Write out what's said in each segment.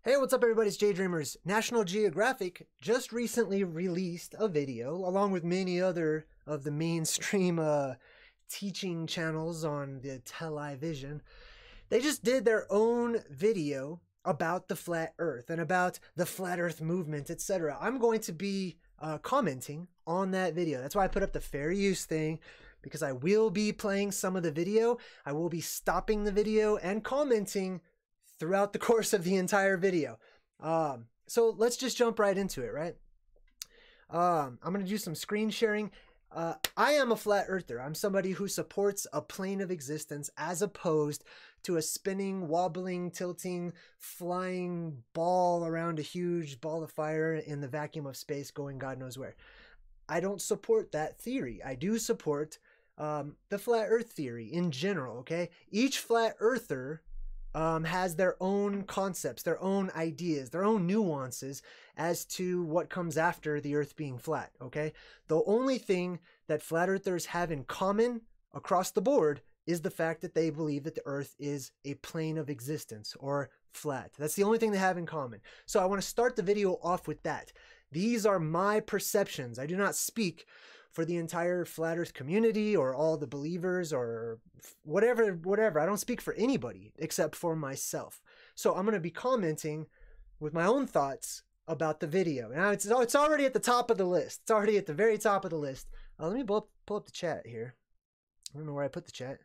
Hey, what's up everybody, it's JayDreamerZ. National Geographic just recently released a video, along with many other of the mainstream teaching channels on the television. They just did their own video about the flat earth and about the flat earth movement, etc. I'm going to be commenting on that video. That's why I put up the fair use thing, because I will be playing some of the video. I will be stopping the video and commenting throughout the course of the entire video. So let's just jump right into it, right? I'm going to do some screen sharing. I am a flat earther. I'm somebody who supports a plane of existence as opposed to a spinning, wobbling, tilting, flying ball around a huge ball of fire in the vacuum of space going God knows where. I don't support that theory. I do support the flat earth theory in general, okay? Each flat earther has their own concepts, their own ideas, their own nuances as to what comes after the earth being flat, okay? The only thing that flat earthers have in common across the board is the fact that they believe that the earth is a plane of existence or flat. That's the only thing they have in common. So I want to start the video off with that. These are my perceptions. I do not speak for the entire flat earth community or all the believers or whatever. I don't speak for anybody except for myself. So I'm going to be commenting with my own thoughts about the video. Now it's already at the top of the list. It's already at the very top of the list. Let me pull up the chat here. I don't know where I put the chat.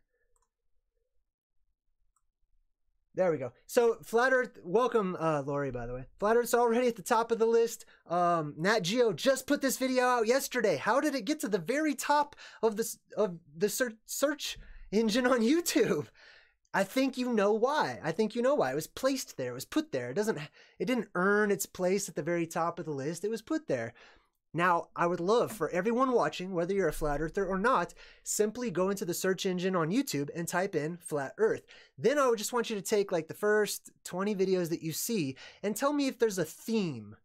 There we go. So Flat Earth, welcome Lori, by the way. Flat Earth's already at the top of the list. Nat Geo just put this video out yesterday. How did it get to the very top of the search engine on YouTube? I think you know why. I think you know why. It was placed there. It was put there. It didn't earn its place at the very top of the list. It was put there. Now, I would love for everyone watching, whether you're a flat earther or not, simply go into the search engine on YouTube and type in flat earth. Then I would just want you to take like the first 20 videos that you see and tell me if there's a theme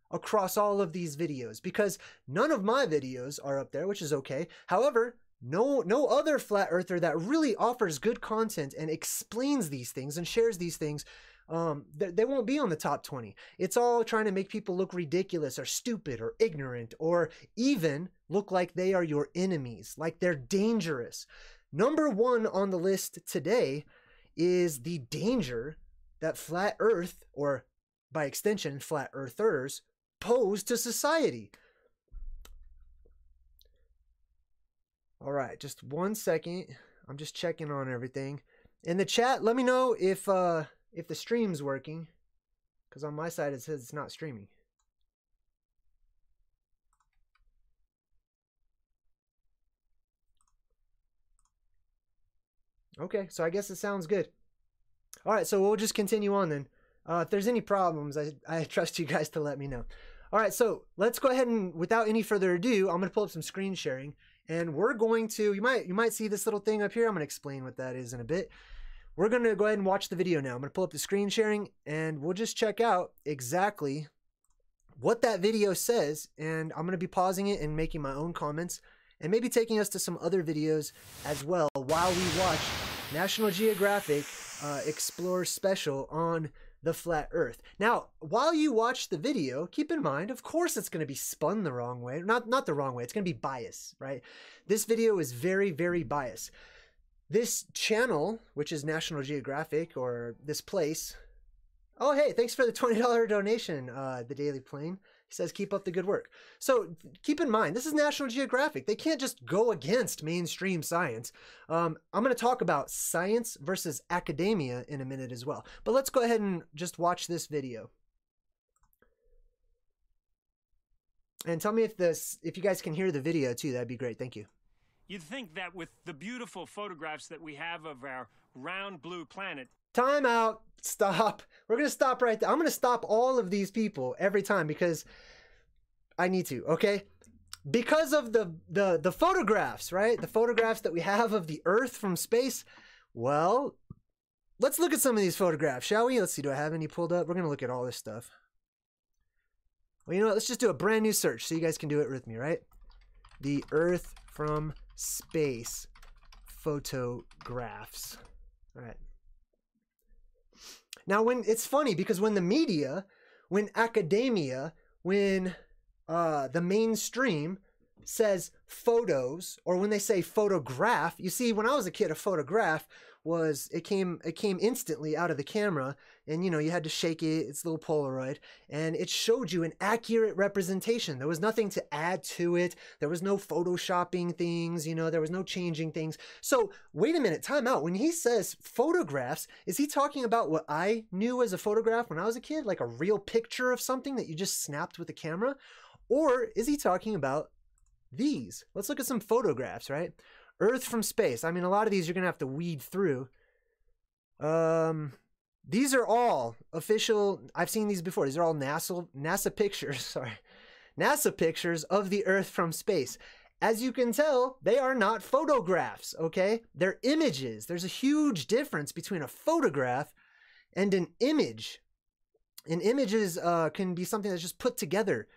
across all of these videos, because none of my videos are up there, which is okay. However, no other flat earther that really offers good content and explains these things and shares these things, they won't be on the top 20. It's all trying to make people look ridiculous or stupid or ignorant, or even look like they are your enemies, like they're dangerous. Number one on the list today is the danger that flat earth, or by extension flat earthers, pose to society. All right, just 1 second. I'm just checking on everything. In the chat, let me know if the stream's working, because on my side it says it's not streaming. Okay, so I guess it sounds good. All right, so we'll just continue on then. If there's any problems, I trust you guys to let me know. All right, so let's go ahead and, without any further ado, I'm going to pull up some screen sharing, and we're going to, you might see this little thing up here. I'm going to explain what that is in a bit. We're going to go ahead and watch the video now. I'm going to pull up the screen sharing and we'll just check out exactly what that video says. And I'm going to be pausing it and making my own comments and maybe taking us to some other videos as well while we watch National Geographic Explore Special on the flat earth. Now, while you watch the video, keep in mind, of course, it's going to be spun the wrong way. Not the wrong way. It's going to be biased, right? This video is very, very biased. This channel, which is National Geographic, or this place. Oh, hey, thanks for the $20 donation, The Daily Plane. He says, keep up the good work. So keep in mind, this is National Geographic. They can't just go against mainstream science. I'm going to talk about science versus academia in a minute as well. But let's go ahead and just watch this video. And tell me if you guys can hear the video too. That'd be great. Thank you. You'd think that with the beautiful photographs that we have of our round blue planet. Time out. Stop. We're going to stop right there. I'm going to stop all of these people every time because I need to, okay? Because of the photographs, right? The photographs that we have of the Earth from space. Well, let's look at some of these photographs, shall we? Let's see. Do I have any pulled up? We're going to look at all this stuff. Well, you know what? Let's just do a brand new search so you guys can do it with me, right? The Earth from space photographs. All right. Now, when it's funny because when the media, when academia, when the mainstream says photos, or when they say photograph, you see, when I was a kid, a photograph was, it came instantly out of the camera, and you know, you had to shake it, it's a little Polaroid, and it showed you an accurate representation. There was nothing to add to it. There was no photoshopping things, you know, there was no changing things. So wait a minute, time out. When he says photographs, is he talking about what I knew as a photograph when I was a kid, like a real picture of something that you just snapped with the camera? Or is he talking about these? Let's look at some photographs, right? Earth from space. I mean, a lot of these you're gonna have to weed through. These are all official. I've seen these before. These are all NASA pictures. Sorry, NASA pictures of the Earth from space. As you can tell, they are not photographs. Okay, they're images. There's a huge difference between a photograph and an image. And images can be something that's just put together.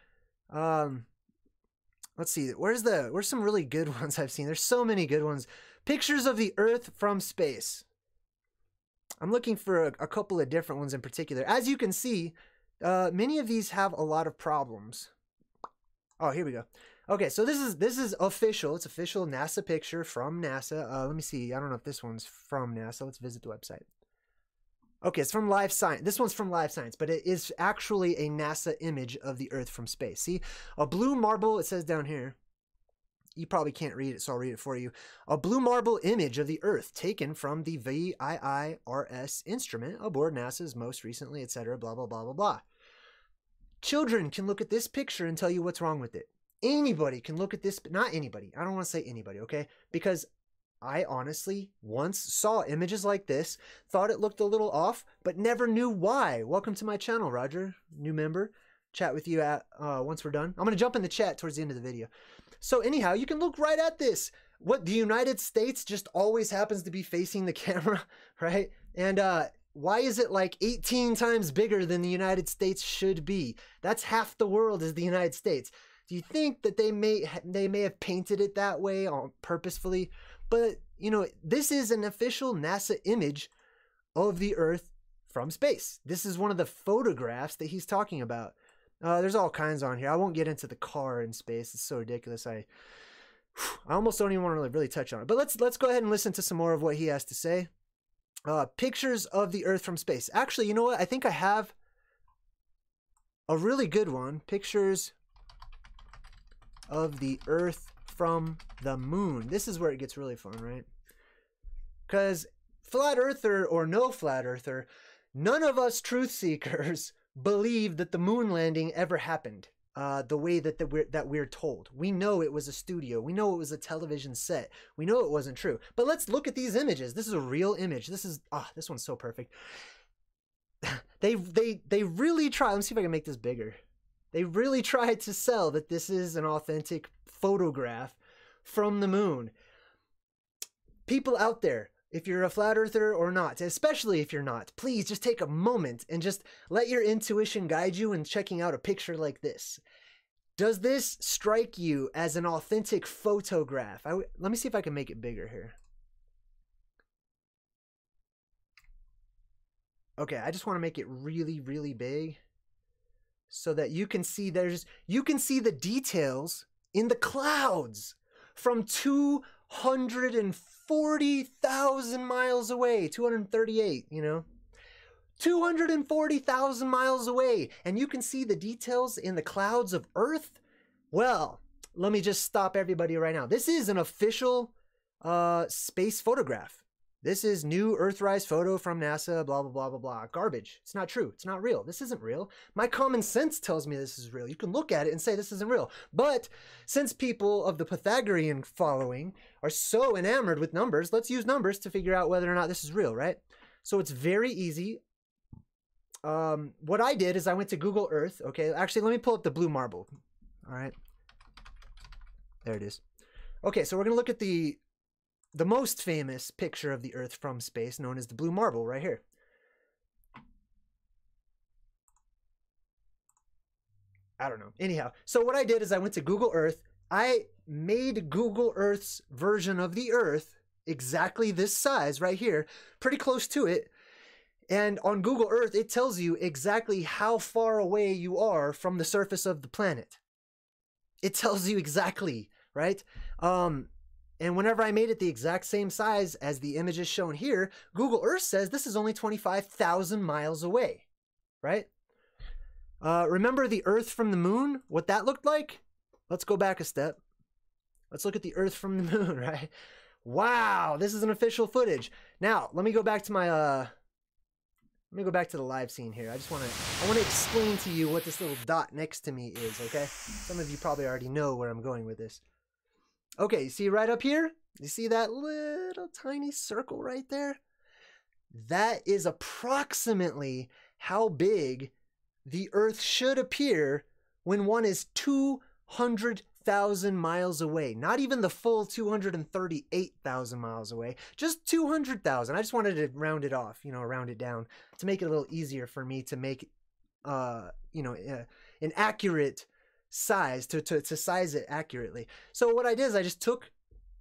Let's see, where's some really good ones I've seen? There's so many good ones. Pictures of the Earth from space. I'm looking for a couple of different ones in particular. As you can see, many of these have a lot of problems. Oh, here we go. Okay, so this is official. It's official NASA picture from NASA. Let me see. I don't know if this one's from NASA. Let's visit the website. Okay, it's from Live Science. This one's from Live Science, but it is actually a NASA image of the Earth from space. See, a blue marble, it says down here. You probably can't read it, so I'll read it for you. A blue marble image of the Earth taken from the VIIRS instrument aboard NASA's most recently, etc., blah, blah, blah, blah, blah. Children can look at this picture and tell you what's wrong with it. Anybody can look at this, but not anybody. I don't want to say anybody, okay? Because I honestly once saw images like this, thought it looked a little off, but never knew why. Welcome to my channel, Roger, new member. Chat with you at once we're done. I'm going to jump in the chat towards the end of the video. So anyhow, you can look right at this. What, the United States just always happens to be facing the camera, right? And why is it like 18 times bigger than the United States should be? That's half the world is the United States. Do you think that they may have painted it that way purposefully? But, you know, this is an official NASA image of the Earth from space. This is one of the photographs that he's talking about. There's all kinds on here. I won't get into the car in space. It's so ridiculous. I almost don't even want to really touch on it. But let's go ahead and listen to some more of what he has to say. Pictures of the Earth from space. Actually, you know what? I think I have a really good one. Pictures of the Earth from the moon. This is where it gets really fun, right? Because flat earther or no flat earther, none of us truth seekers believe that the moon landing ever happened the way that we're told. We know it was a studio. We know it was a television set. We know it wasn't true. But let's look at these images. This is a real image. This one's so perfect. They really try. Let me see if I can make this bigger. They really tried to sell that this is an authentic photograph from the moon. People out there, if you're a flat earther or not, especially if you're not, please just take a moment and just let your intuition guide you in checking out a picture like this. Does this strike you as an authentic photograph? Let me see if I can make it bigger here. Okay, I just want to make it really, really big so that you can see the details in the clouds from 240,000 miles away, 238, you know, 240,000 miles away, and you can see the details in the clouds of Earth. Well, let me just stop everybody right now. This is an official space photograph. This is new Earthrise photo from NASA, blah, blah, blah, blah, blah. Garbage. It's not true. It's not real. This isn't real. My common sense tells me this is real. You can look at it and say this isn't real. But since people of the Pythagorean following are so enamored with numbers, let's use numbers to figure out whether or not this is real, right? So it's very easy. What I did is I went to Google Earth. Okay, actually, let me pull up the blue marble. All right. There it is. Okay, so we're going to look at the most famous picture of the Earth from space, known as the blue marble, right here. I don't know. Anyhow, so what I did is I went to Google Earth. I made Google Earth's version of the Earth exactly this size right here, pretty close to it. And on Google Earth, it tells you exactly how far away you are from the surface of the planet. It tells you exactly, right? And whenever I made it the exact same size as the images shown here, Google Earth says this is only 25,000 miles away, right? Remember the Earth from the moon? What that looked like? Let's go back a step. Let's look at the Earth from the moon, right? Wow, this is an official footage. Now, let me go back to my, let me go back to the live scene here. I want to explain to you what this little dot next to me is, okay? Some of you probably already know where I'm going with this. Okay, you see right up here? You see that little tiny circle right there? That is approximately how big the Earth should appear when one is 200,000 miles away. Not even the full 238,000 miles away, just 200,000. I just wanted to round it off, you know, round it down to make it a little easier for me to make, you know, an accurate size, to size it accurately. So what I did is I just took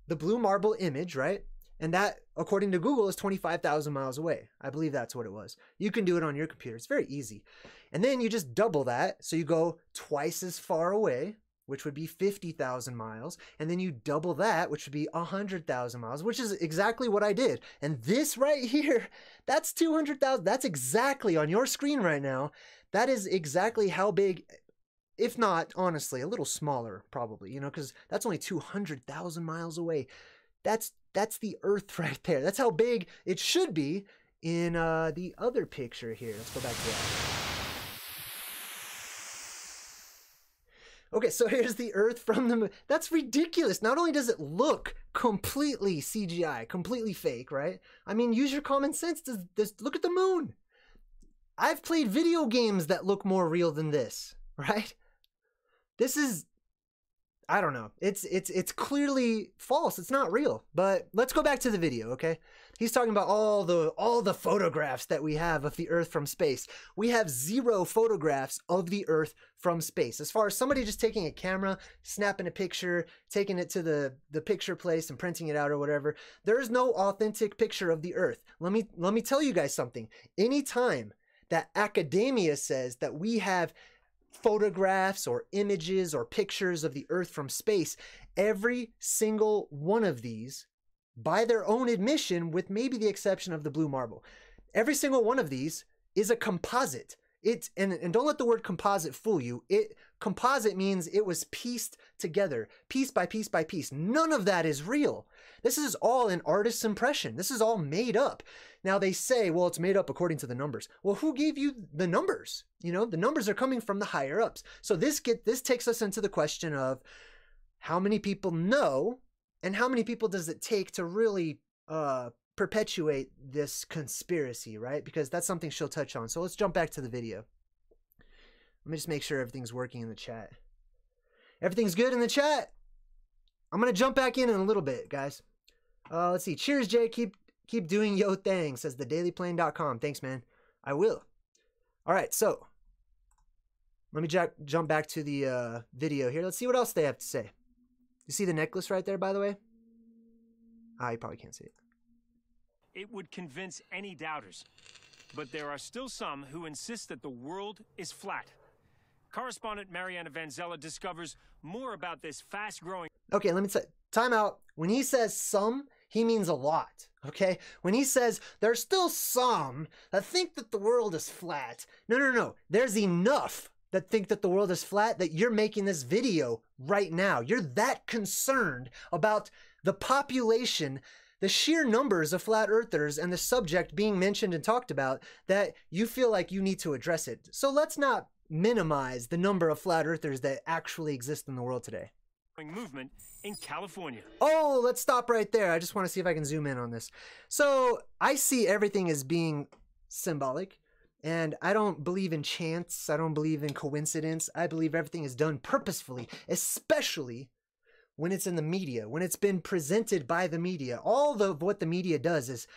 the blue marble image, right? And that, according to Google, is 25,000 miles away. I believe that's what it was. You can do it on your computer. It's very easy. And then you just double that. So you go twice as far away, which would be 50,000 miles. And then you double that, which would be 100,000 miles, which is exactly what I did. And this right here, that's 200,000. That's exactly on your screen right now. That is exactly how big, if not, honestly, a little smaller probably, you know, because that's only 200,000 miles away. That's the Earth right there. That's how big it should be in the other picture here. Let's go back to that. Okay, so here's the Earth from the moon. That's ridiculous. Not only does it look completely CGI, completely fake, right? I mean, use your common sense. Look at the moon. I've played video games that look more real than this, right? This is, I don't know. It's clearly false. It's not real. But let's go back to the video, okay? He's talking about all the photographs that we have of the Earth from space. We have 0 photographs of the Earth from space. As far as somebody just taking a camera, snapping a picture, taking it to the picture place and printing it out or whatever, there is no authentic picture of the Earth. Let me tell you guys something. Anytime that academia says that we have photographs or images or pictures of the Earth from space, every single one of these, by their own admission, with maybe the exception of the blue marble, every single one of these is a composite. And don't let the word composite fool you. Composite means it was pieced together, piece by piece by piece. None of that is real. This is all an artist's impression. This is all made up. Now they say, well, it's made up according to the numbers. Well, who gave you the numbers? You know, the numbers are coming from the higher ups. So this takes us into the question of how many people know and how many people does it take to really perpetuate this conspiracy, right? Because that's something she'll touch on. So let's jump back to the video. Let me just make sure everything's working in the chat. Everything's good in the chat? I'm going to jump back in a little bit, guys. Let's see. Cheers, Jay. Keep doing yo thing, says thedailyplane.com. Thanks, man. I will. All right, so let me jump back to the video here. Let's see what else they have to say. You see the necklace right there, by the way? You probably can't see it. It would convince any doubters. But there are still some who insist that the world is flat. Correspondent Mariana Vanzella discovers more about this fast-growing... Okay, let me say, time out. When he says some, he means a lot, okay? When he says there's still some that think that the world is flat, no. There's enough that think that the world is flat that you're making this video right now. You're that concerned about the population, the sheer numbers of flat earthers and the subject being mentioned and talked about that you feel like you need to address it. So let's not minimize the number of flat earthers that actually exist in the world today. Movement in California. Oh, let's stop right there. I just want to see if I can zoom in on this. So I see everything as being symbolic, and I don't believe in chance. I don't believe in coincidence. I believe everything is done purposefully, especially when it's in the media, when it's been presented by the media. All of what the media does is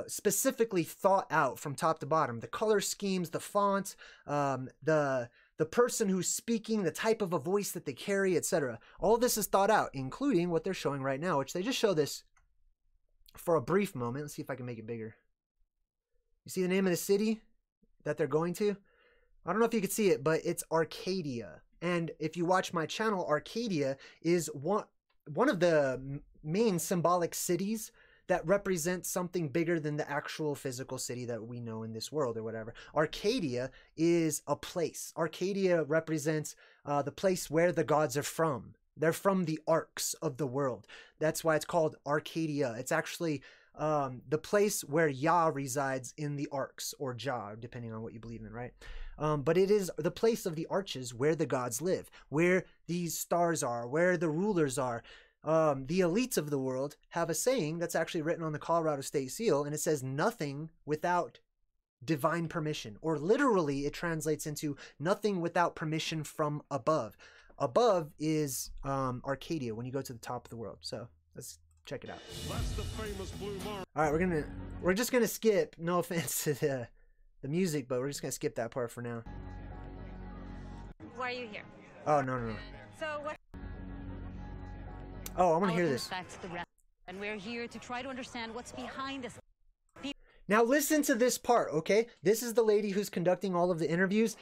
specifically thought out from top to bottom. The color schemes, the fonts, the person who's speaking, the type of a voice that they carry, etc. All this is thought out, including what they're showing right now, which they just show this for a brief moment. Let's see if I can make it bigger. You see the name of the city that they're going to? I don't know if you can see it, but it's Arcadia. And if you watch my channel, Arcadia is one of the main symbolic cities that represents something bigger than the actual physical city that we know in this world or whatever. Arcadia is a place. Arcadia represents the place where the gods are from. They're from the arcs of the world. That's why it's called Arcadia. It's actually the place where Yah resides in the arcs, or Jah, depending on what you believe in, right? But it is the place of the arches where the gods live, where these stars are, where the rulers are. The elites of the world have a saying that's actually written on the Colorado State Seal, and it says nothing without divine permission, or literally it translates into nothing without permission from above. Above is Arcadia when you go to the top of the world. So let's check it out. That's the famous blue marble. All right, we're just gonna skip. No offense to the music, but we're just gonna skip that part for now. Why are you here? Oh no. So what? Oh, I want to hear this. And we're here to try to understand what's behind this. Now listen to this part, okay? This is the lady who's conducting all of the interviews.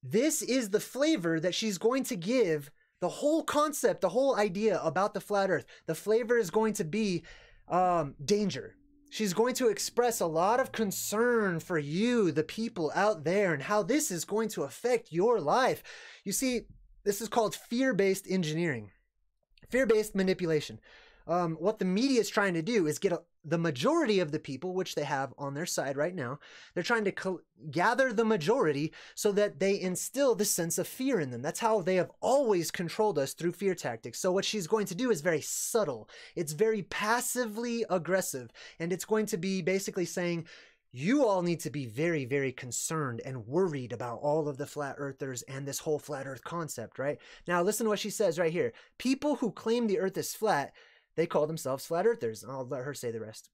This is the flavor that she's going to give the whole concept, the whole idea about the flat earth. The flavor is going to be danger. She's going to express a lot of concern for you, the people out there, and how this is going to affect your life. You see, this is called fear-based engineering. Fear-based manipulation. What the media is trying to do is get the majority of the people, which they have on their side right now, they're trying to gather the majority so that they instill the sense of fear in them. That's how they have always controlled us, through fear tactics. So what she's going to do is very subtle. It's very passively aggressive. And it's going to be basically saying, you all need to be very, very concerned and worried about all of the flat earthers and this whole flat earth concept, right? Now, listen to what she says right here. People who claim the earth is flat, they call themselves flat earthers. I'll let her say the rest.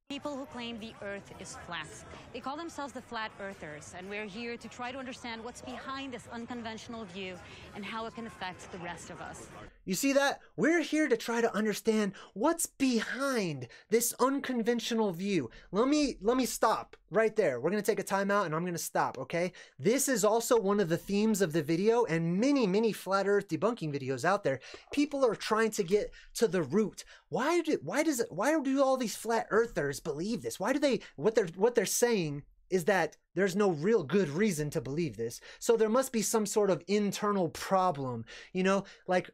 People who claim the earth is flat. They call themselves the flat earthers, and we're here to try to understand what's behind this unconventional view and how it can affect the rest of us. You see that? We're here to try to understand what's behind this unconventional view. Let me stop right there. We're going to take a timeout and I'm going to stop, okay? This is also one of the themes of the video, and many flat earth debunking videos out there. People are trying to get to the root. Why do all these flat earthers believe this? Why do they, what they're saying is that there's no real good reason to believe this. So there must be some sort of internal problem, you know, like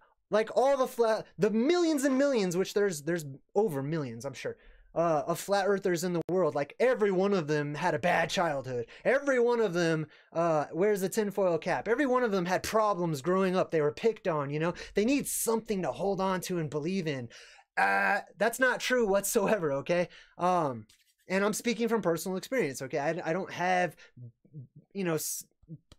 all the millions and millions, which there's over millions, I'm sure, of flat earthers in the world. Like every one of them had a bad childhood. Every one of them wears a tinfoil cap. Every one of them had problems growing up. They were picked on, you know. They need something to hold on to and believe in. That's not true whatsoever, okay? And I'm speaking from personal experience, okay? I don't have, you know,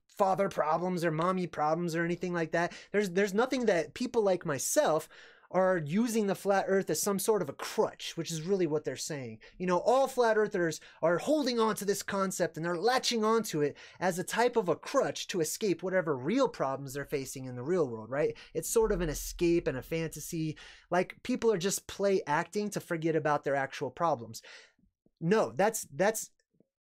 father problems or mommy problems or anything like that. There's nothing that people like myself are using the flat earth as some sort of a crutch, which is really what they're saying. You know, all flat earthers are holding on to this concept and they're latching onto it as a type of a crutch to escape whatever real problems they're facing in the real world, right? It's sort of an escape and a fantasy. Like people are just play acting to forget about their actual problems. No, that's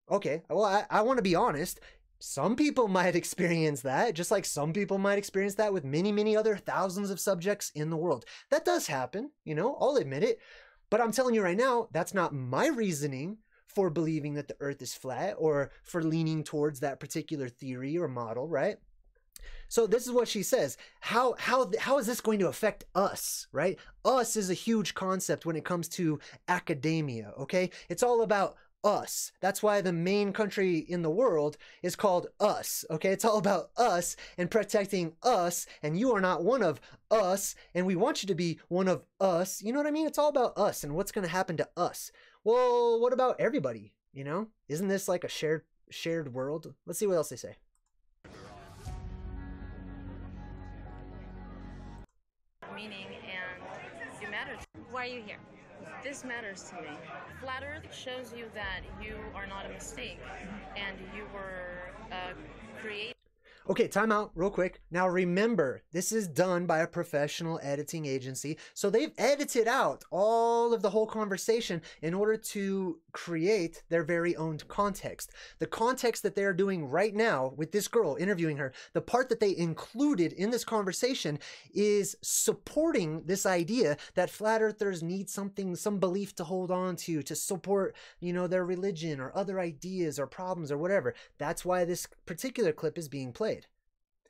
okay. Well, I want to be honest. Some people might experience that, just like some people might experience that with many other thousands of subjects in the world. That does happen, you know, I'll admit it. But I'm telling you right now, that's not my reasoning for believing that the earth is flat or for leaning towards that particular theory or model, right? So this is what she says. How is this going to affect us, right? Us is a huge concept when it comes to academia, okay? It's all about us. That's why the main country in the world is called us, okay? It's all about us and protecting us, and you are not one of us, and we want you to be one of us. You know what I mean? It's all about us and what's going to happen to us. Well, what about everybody, you know? Isn't this like a shared world? Let's see what else they say. Meaning, and it matters. Why are you here? This matters to me. Flat Earth shows you that you are not a mistake, and you were created. Okay, time out real quick. Now remember, this is done by a professional editing agency. So they've edited out all of the whole conversation in order to create their very own context. The context that they're doing right now with this girl, interviewing her, the part that they included in this conversation is supporting this idea that flat earthers need something, some belief to hold on to support, you know, their religion or other ideas or problems or whatever. That's why this particular clip is being played.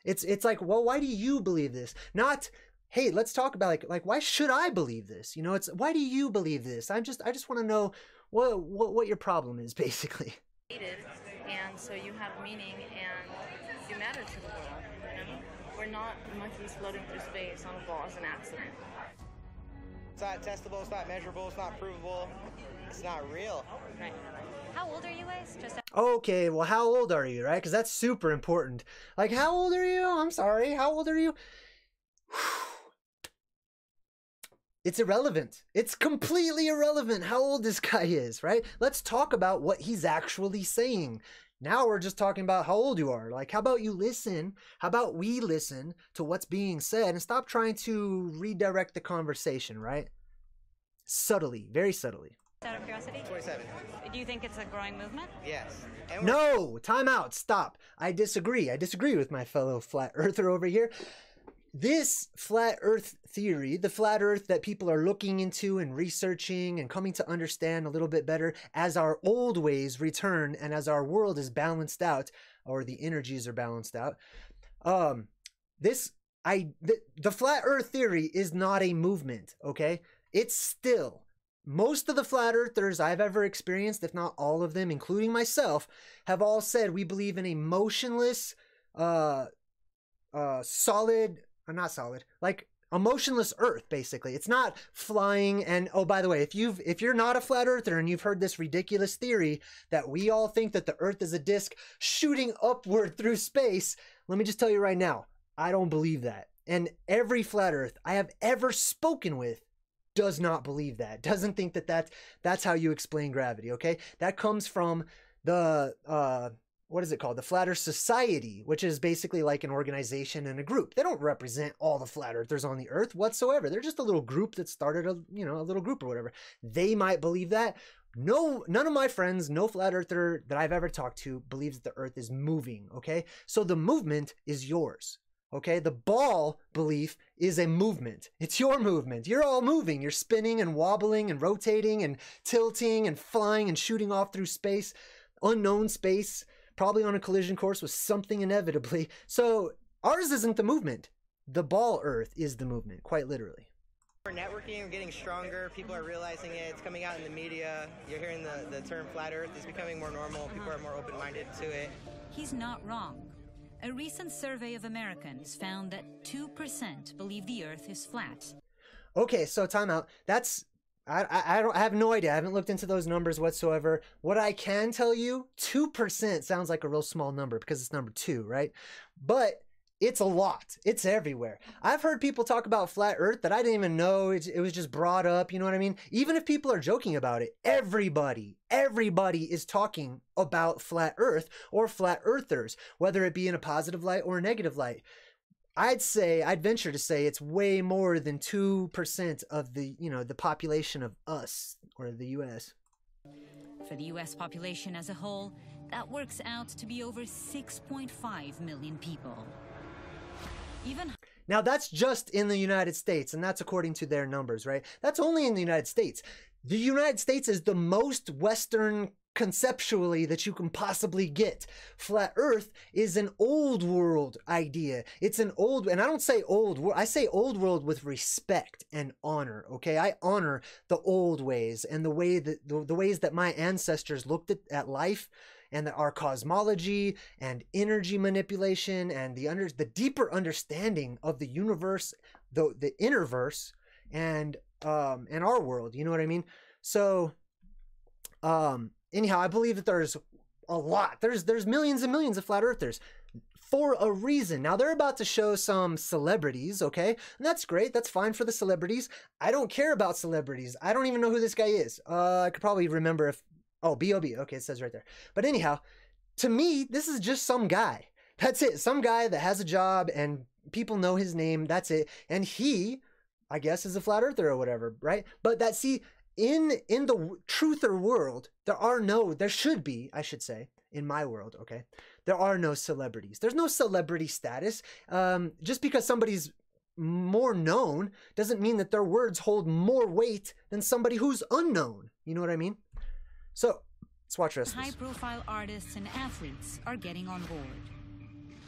It's like, well, why do you believe this? Not, hey, let's talk about like why should I believe this? You know, it's why do you believe this? I just want to know what your problem is, basically. And so you have meaning and you matter to the world. You know? We're not monkeys floating through space on a ball as an accident. It's not testable, it's not measurable, it's not provable, it's not real. Right. How old are you, Ace? Just Okay, well, how old are you, right? Because that's super important. Like, how old are you? I'm sorry, how old are you? It's irrelevant. It's completely irrelevant how old this guy is, right? Let's talk about what he's actually saying. Now we're just talking about how old you are. Like, how about you listen? How about we listen to what's being said and stop trying to redirect the conversation, right? Subtly, very subtly. out of curiosity? 27. Do you think it's a growing movement? Yes. And No, time out, stop. I disagree. I disagree with my fellow flat earther over here. This flat earth theory, the flat earth that people are looking into and researching and coming to understand a little bit better as our old ways return and as our world is balanced out, or the energies are balanced out, the flat earth theory is not a movement, okay? It's still, most of the flat earthers I've ever experienced, if not all of them, including myself, have all said we believe in a motionless, like a motionless earth, basically. It's not flying. And oh, by the way, if you're not a flat earther and you've heard this ridiculous theory that we all think that the earth is a disc shooting upward through space, let me just tell you right now, I don't believe that. And every flat earth I have ever spoken with does not believe that, doesn't think that that's how you explain gravity, okay? That comes from the, what is it called? The Flat Earth Society, which is basically like an organization and a group. They don't represent all the flat earthers on the earth whatsoever. They're just a little group that started a little group or whatever. They might believe that. No, none of my friends, no flat earther that I've ever talked to believes that the earth is moving, okay? So the movement is yours. Okay, the ball belief is a movement. It's your movement. You're all moving. You're spinning and wobbling and rotating and tilting and flying and shooting off through space, unknown space, probably on a collision course with something inevitably. So ours isn't the movement. The ball earth is the movement, quite literally. we're networking, we're getting stronger, people are realizing it, it's coming out in the media, you're hearing the term flat earth is becoming more normal, people are more open-minded to it. He's not wrong. A recent survey of Americans found that 2% believe the earth is flat. Okay, so time out. That's, I have no idea. I haven't looked into those numbers whatsoever. What I can tell you, 2% sounds like a real small number because it's number 2, right? But it's a lot. It's everywhere. I've heard people talk about flat earth that I didn't even know. It was just brought up, you know what I mean? Even if people are joking about it, everybody is talking about flat earth or flat earthers, whether it be in a positive light or a negative light. I'd venture to say it's way more than 2% of the, the population of us or the US. For the US population as a whole, that works out to be over 6.5 million people. Now that's just in the United States, and that's according to their numbers, right? That's only in the United States. The United States is the most Western conceptually that you can possibly get. Flat Earth is an old world idea. It's an old, and I don't say old world, I say old world with respect and honor, okay? I honor the old ways and the ways that my ancestors looked at life, and our cosmology and energy manipulation and the deeper understanding of the universe, the innerverse, and our world. You know what I mean? So, anyhow, I believe that there's a lot. There's millions and millions of flat earthers for a reason. Now they're about to show some celebrities, okay? And that's great. That's fine for the celebrities. I don't care about celebrities. I don't even know who this guy is. I could probably remember if. Oh, B.O.B. Okay, it says right there. But anyhow, to me, this is just some guy. That's it. Some guy that has a job and people know his name. That's it. And he, I guess, is a flat earther or whatever, right? But that, see, in the truther world, there should be, I should say, in my world, okay, there are no celebrities. There's no celebrity status. Just because somebody's more known doesn't mean that their words hold more weight than somebody who's unknown. You know what I mean? So let's watch the rest of this. High-profile artists and athletes are getting on board.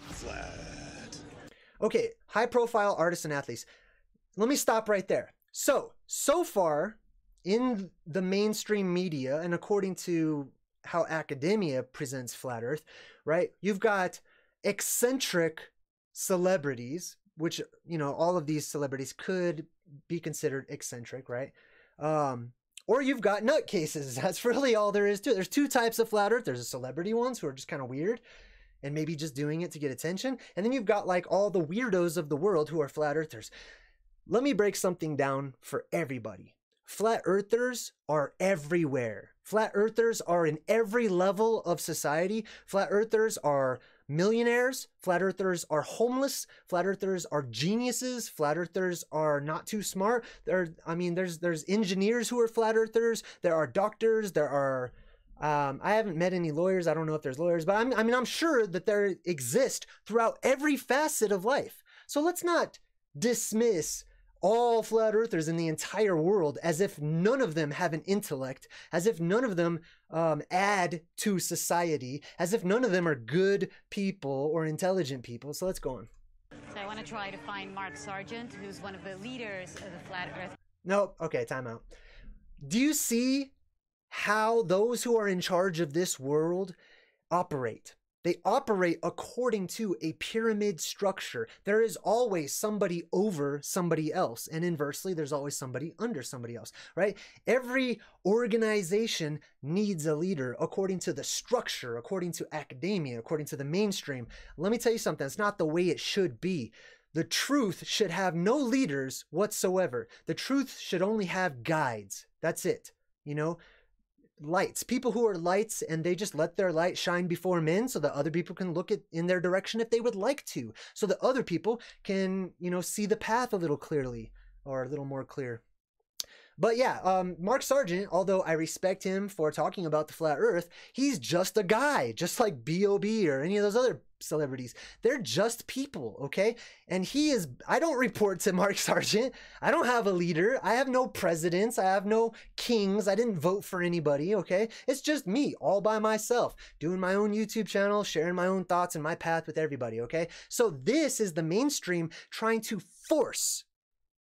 Flat. Okay, high-profile artists and athletes. Let me stop right there. So far in the mainstream media, and according to how academia presents flat Earth, right? You've got eccentric celebrities, which, you know, all of these celebrities could be considered eccentric, right? Or you've got nutcases. That's really all there is to it. There's two types of flat Earth. There's the celebrity ones who are just kind of weird and maybe just doing it to get attention. And then you've got like all the weirdos of the world who are flat earthers. Let me break something down for everybody. Flat earthers are everywhere. Flat earthers are in every level of society. Flat earthers are millionaires. Flat earthers are homeless. Flat earthers are geniuses. Flat earthers are not too smart. There's engineers who are flat earthers. There are doctors. There are I haven't met any lawyers. I don't know if there's lawyers, but I'm sure that there exist throughout every facet of life. So let's not dismiss all flat earthers in the entire world as if none of them have an intellect, as if none of them add to society, as if none of them are good people or intelligent people. So let's go on. So I want to try to find Mark Sargent, who's one of the leaders of the Flat Earth. Nope. Okay, time out. Do you see how those who are in charge of this world operate? They operate according to a pyramid structure. There is always somebody over somebody else, and inversely, there's always somebody under somebody else, right? Every organization needs a leader according to the structure, according to academia, according to the mainstream. Let me tell you something, it's not the way it should be. The truth should have no leaders whatsoever. The truth should only have guides. That's it, you know? Lights, people who are lights, and they just let their light shine before men so that other people can look in their direction if they would like to, so that other people can, you know, see the path a little clearly or a little more clear. But yeah, Mark Sargent, although I respect him for talking about the flat earth, he's just a guy, just like B.O.B. or any of those other celebrities. They're just people, okay? And I don't report to Mark Sargent. I don't have a leader. I have no presidents. I have no kings. I didn't vote for anybody, okay? It's just me, all by myself, doing my own YouTube channel, sharing my own thoughts and my path with everybody, okay? So this is the mainstream trying to force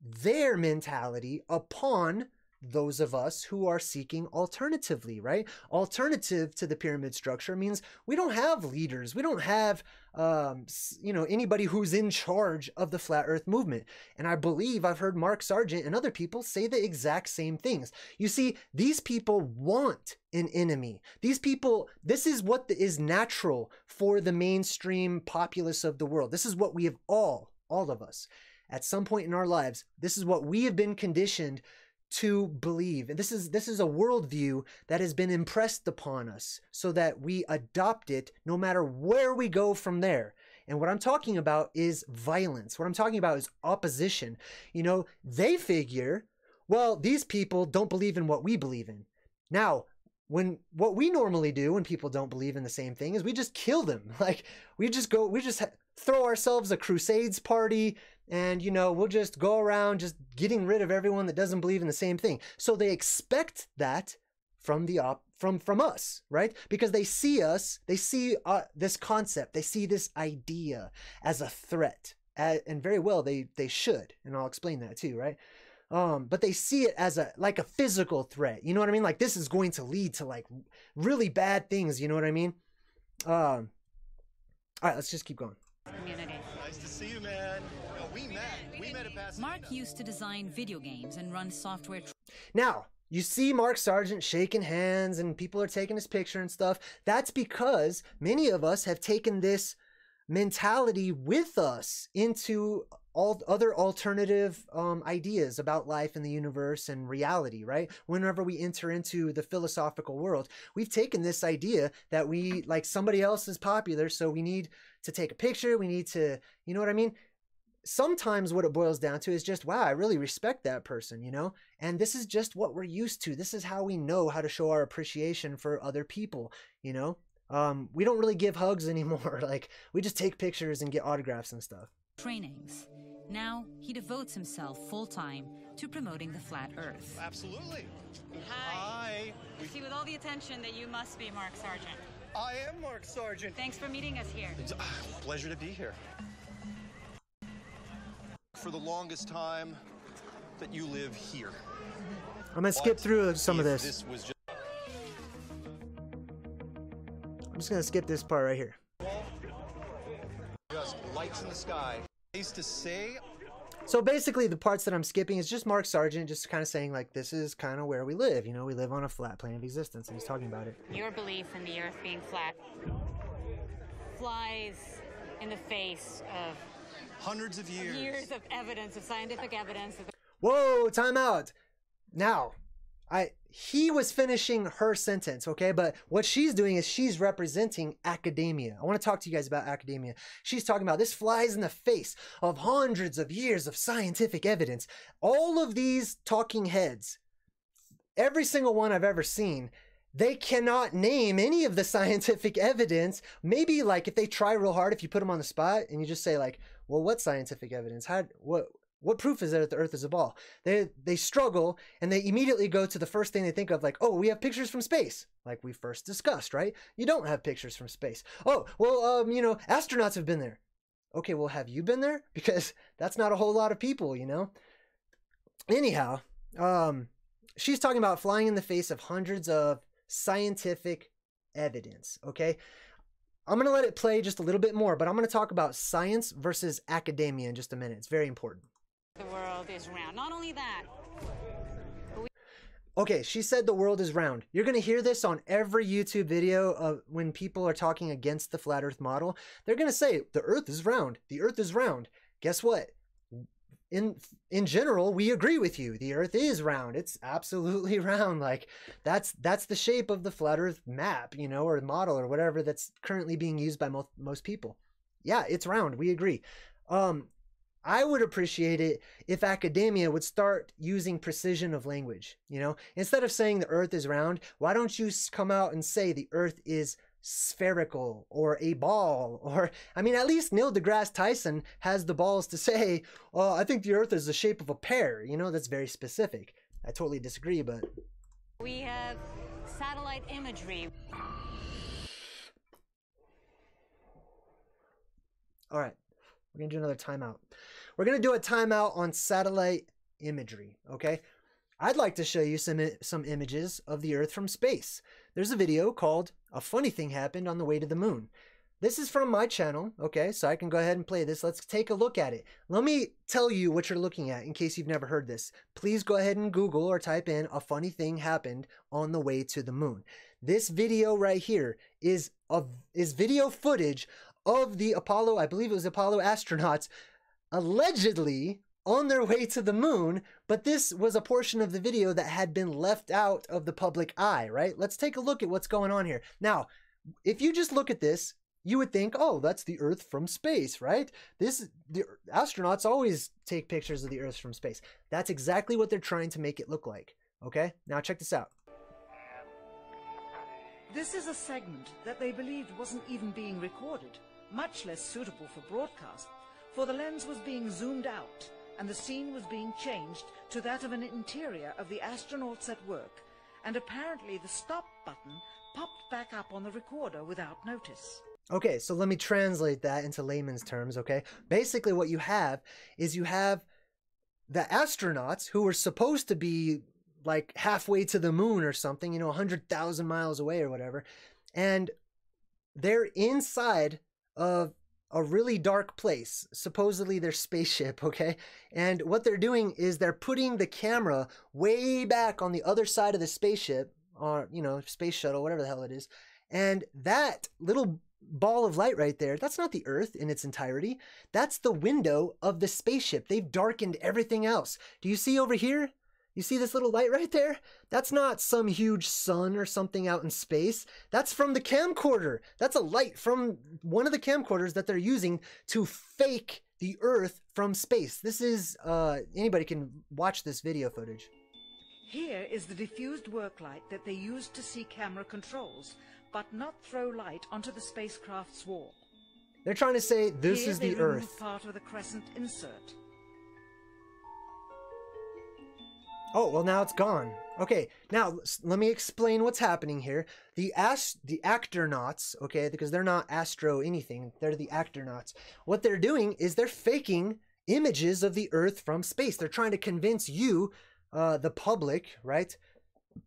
their mentality upon those of us who are seeking alternatively, right? Alternative to the pyramid structure means we don't have leaders. We don't have, anybody who's in charge of the flat earth movement. And I believe I've heard Mark Sargent and other people say the exact same things. You see, these people want an enemy. These people, this is what is natural for the mainstream populace of the world. This is what we have all of us, at some point in our lives, this is what we have been conditioned to believe. And this is a worldview that has been impressed upon us so that we adopt it no matter where we go from there. And what I'm talking about is violence. What I'm talking about is opposition. You know, they figure, well, these people don't believe in what we believe in. Now, what we normally do when people don't believe in the same thing is we just kill them. Like we just throw ourselves a crusades party, and, you know, we'll just go around just getting rid of everyone that doesn't believe in the same thing. So they expect that from from us, right? Because they see us, they see this concept, they see this idea as a threat, and very well they should, and I'll explain that too, right? But they see it as like a physical threat. You know what I mean? Like this is going to lead to like really bad things. You know what I mean? All right, let's just keep going. Community. Nice to see you, man. We met at Pasadena. Mark used to design video games and run software. Now, you see Mark Sargent shaking hands and people are taking his picture and stuff. That's because many of us have taken this mentality with us into all other alternative ideas about life and the universe and reality, right? Whenever we enter into the philosophical world, we've taken this idea that we, like, somebody else is popular, so we need to take a picture, we need to, you know what I mean? Sometimes what it boils down to is just, wow, I really respect that person, you know? And this is just what we're used to. This is how we know how to show our appreciation for other people, you know? We don't really give hugs anymore. Like, we just take pictures and get autographs and stuff. Trainings. Now he devotes himself full-time to promoting the flat Earth. Absolutely. Hi. Hi. See, with all the attention that you must be Mark Sargent. I am Mark Sargent. Thanks for meeting us here. It's a pleasure to be here. For the longest time that you live here. I'm gonna skip through some of this. This was just I'm just gonna skip this part right here. lights in the sky. Nice to say. So basically the parts that I'm skipping is just Mark Sargent just kind of saying, like, this is kind of where we live. You know, we live on a flat plane of existence, and he's talking about it. Your belief in the Earth being flat flies in the face of Hundreds of years. of evidence, of scientific evidence. Whoa, time out. Now, he was finishing her sentence, okay? But what she's doing is she's representing academia. I want to talk to you guys about academia. She's talking about this flies in the face of hundreds of years of scientific evidence. All of these talking heads, every single one I've ever seen, they cannot name any of the scientific evidence. Maybe, like, if they try real hard, if you put them on the spot and you just say, like, well, what scientific evidence? What proof is there that the Earth is a ball? They struggle, and they immediately go to the first thing they think of, like, oh, we have pictures from space, like we first discussed, right? You don't have pictures from space. Oh, well, you know, astronauts have been there. Okay, well, have you been there? Because that's not a whole lot of people, you know? Anyhow, she's talking about flying in the face of hundreds of scientific evidence, okay? I'm going to let it play just a little bit more, but I'm going to talk about science versus academia in just a minute. It's very important. The world is round. Not only that. Okay, she said the world is round. You're going to hear this on every YouTube video of when people are talking against the flat Earth model. They're going to say, the Earth is round. The Earth is round. Guess what? In general, we agree with you. The Earth is round. It's absolutely round. Like, that's the shape of the flat Earth map, you know, or model or whatever that's currently being used by most people. Yeah, it's round. We agree. I would appreciate it if academia would start using precision of language, you know? Instead of saying the Earth is round, why don't you come out and say the Earth is spherical or a ball? Or, I mean, at least Neil deGrasse Tyson has the balls to say, oh, I think the Earth is the shape of a pear. You know, that's very specific. I totally disagree, but... We have satellite imagery. All right, we're going to do another timeout. We're going to do a timeout on satellite imagery, okay? I'd like to show you some images of the Earth from space. There's a video called A Funny Thing Happened on the Way to the Moon. This is from my channel, okay? So I can go ahead and play this. Let's take a look at it. Let me tell you what you're looking at in case you've never heard this. Please go ahead and Google or type in A Funny Thing Happened on the Way to the Moon. This video right here is video footage of the Apollo, I believe it was Apollo astronauts, allegedly on their way to the moon, but this was a portion of the video that had been left out of the public eye, right? Let's take a look at what's going on here. Now, if you just look at this, you would think, oh, that's the Earth from space, right? The astronauts always take pictures of the Earth from space. That's exactly what they're trying to make it look like, okay? Now check this out. This is a segment that they believed wasn't even being recorded, much less suitable for broadcast, for the lens was being zoomed out and the scene was being changed to that of an interior of the astronauts at work, and apparently the stop button popped back up on the recorder without notice. Okay, so let me translate that into layman's terms, okay? Basically what you have is you have the astronauts who were supposed to be like halfway to the moon or something, you know, 100,000 miles away or whatever, and they're inside of a really dark place, supposedly their spaceship, okay? And what they're doing is they're putting the camera way back on the other side of the spaceship, or, you know, space shuttle, whatever the hell it is, and that little ball of light right there, that's not the Earth in its entirety. That's the window of the spaceship. They've darkened everything else. Do you see over here? You see this little light right there? That's not some huge sun or something out in space. That's from the camcorder. That's a light from one of the camcorders that they're using to fake the Earth from space. This is, anybody can watch this video footage. Here is the diffused work light that they used to see camera controls, but not throw light onto the spacecraft's wall. They're trying to say this Here is they the remove Earth. part of the crescent insert. Oh, well now it's gone. Okay, now let me explain what's happening here. The actronauts, okay, because they're not astro anything, they're the actronauts. What they're doing is they're faking images of the Earth from space. They're trying to convince you, the public, right?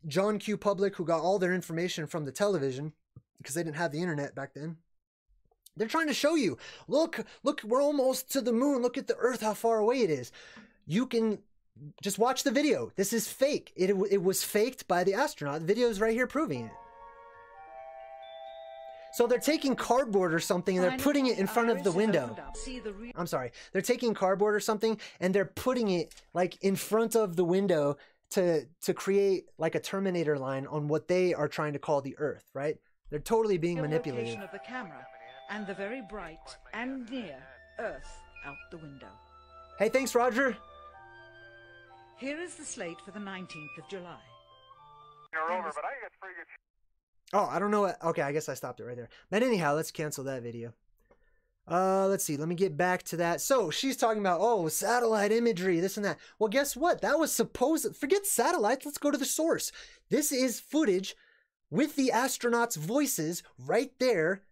John Q. Public, who got all their information from the television, because they didn't have the internet back then. They're trying to show you, look, we're almost to the moon. Look at the Earth, how far away it is. You can just watch the video. This is fake. It was faked by the astronaut. The video is right here proving it. So they're taking cardboard or something and they're putting it in front of the window. I'm sorry. They're taking cardboard or something and they're putting it like in front of the window to create like a Terminator line on what they are trying to call the Earth, right? They're totally being manipulated. Location of the camera and the very bright and near Earth out the window. Hey, thanks, Roger. Here is the slate for the 19th of July. Oh, I don't know what... Okay, I guess I stopped it right there. But anyhow, let's cancel that video. Let's see. Let me get back to that. So, she's talking about, oh, satellite imagery, this and that. Well, guess what? That was supposed... Forget satellites. Let's go to the source. This is footage with the astronauts' voices right there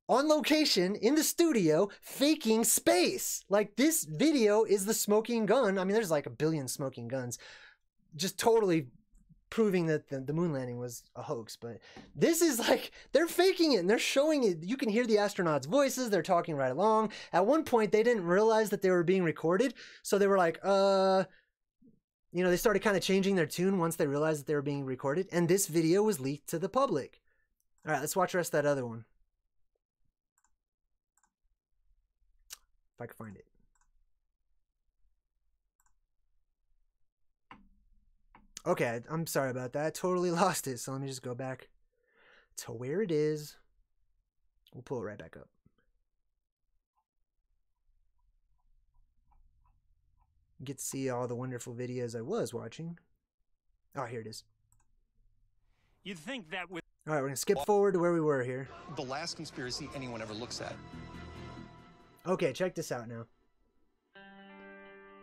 on location in the studio faking space. Like, this video is the smoking gun. I mean, there's like a billion smoking guns. Just totally proving that the moon landing was a hoax. But this is like, they're faking it and they're showing it. You can hear the astronauts' voices. They're talking right along. At one point, they didn't realize that they were being recorded. So they were like, you know, they started kind of changing their tune once they realized that they were being recorded. And this video was leaked to the public. All right, let's watch the rest of that other one. If I can find it. Okay, I'm sorry about that. I totally lost it. So let me just go back to where it is. We'll pull it right back up. Get to see all the wonderful videos I was watching. Oh, here it is. You'd think that with... All right, we're going to skip forward to where we were here. The last conspiracy anyone ever looks at. Okay, check this out now.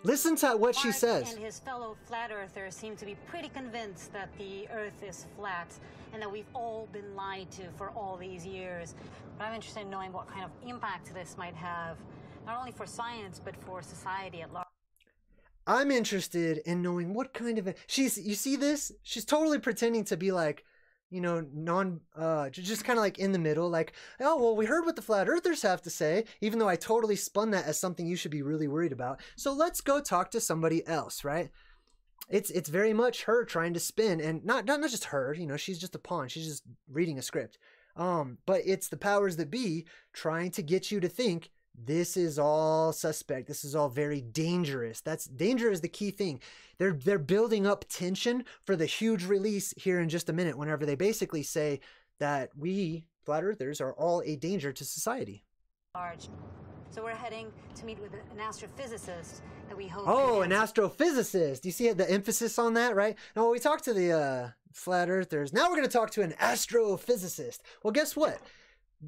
Listen to what she says. And his fellow flat earthers seem to be pretty convinced that the Earth is flat and that we've all been lied to for all these years. But I'm interested in knowing what kind of impact this might have, not only for science, but for society at large. I'm interested in knowing what kind of... you see this? She's totally pretending to be like, you know, just kind of like in the middle, like, oh, well, we heard what the flat earthers have to say, even though I totally spun that as something you should be really worried about. So let's go talk to somebody else, right? It's very much her trying to spin, and not just her, you know, she's just a pawn. She's just reading a script. But it's the powers that be trying to get you to think this is all suspect. This is all very dangerous. Danger is the key thing. They're building up tension for the huge release here in just a minute, whenever they basically say that we, flat earthers, are all a danger to society. So we're heading to meet with an astrophysicist that we hope... Oh, an astrophysicist. Do you see the emphasis on that, right? Now, we talked to the flat earthers. Now we're going to talk to an astrophysicist. Well, guess what?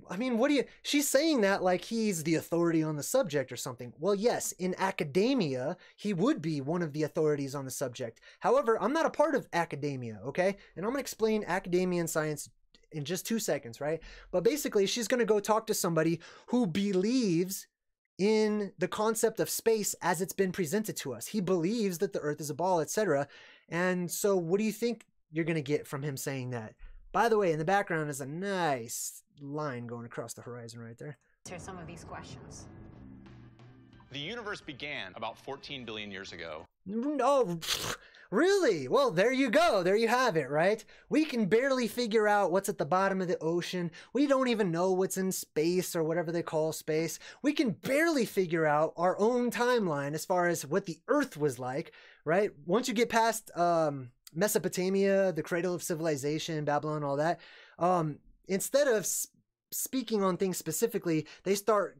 I mean, she's saying that like he's the authority on the subject or something. Well, yes, in academia, he would be one of the authorities on the subject. However, I'm not a part of academia, okay? And I'm going to explain academia and science in just 2 seconds, right? But basically, she's going to go talk to somebody who believes in the concept of space as it's been presented to us. He believes that the Earth is a ball, etc. And so what do you think you're going to get from him saying that? By the way, in the background is a nice line going across the horizon right there. Answer some of these questions. The universe began about 14 billion years ago. No, Really? Well, there you go. There you have it, right? We can barely figure out what's at the bottom of the ocean. We don't even know what's in space or whatever they call space. We can barely figure out our own timeline as far as what the Earth was like, right? Once you get past Mesopotamia, the cradle of civilization, Babylon, all that, instead of speaking on things specifically, they start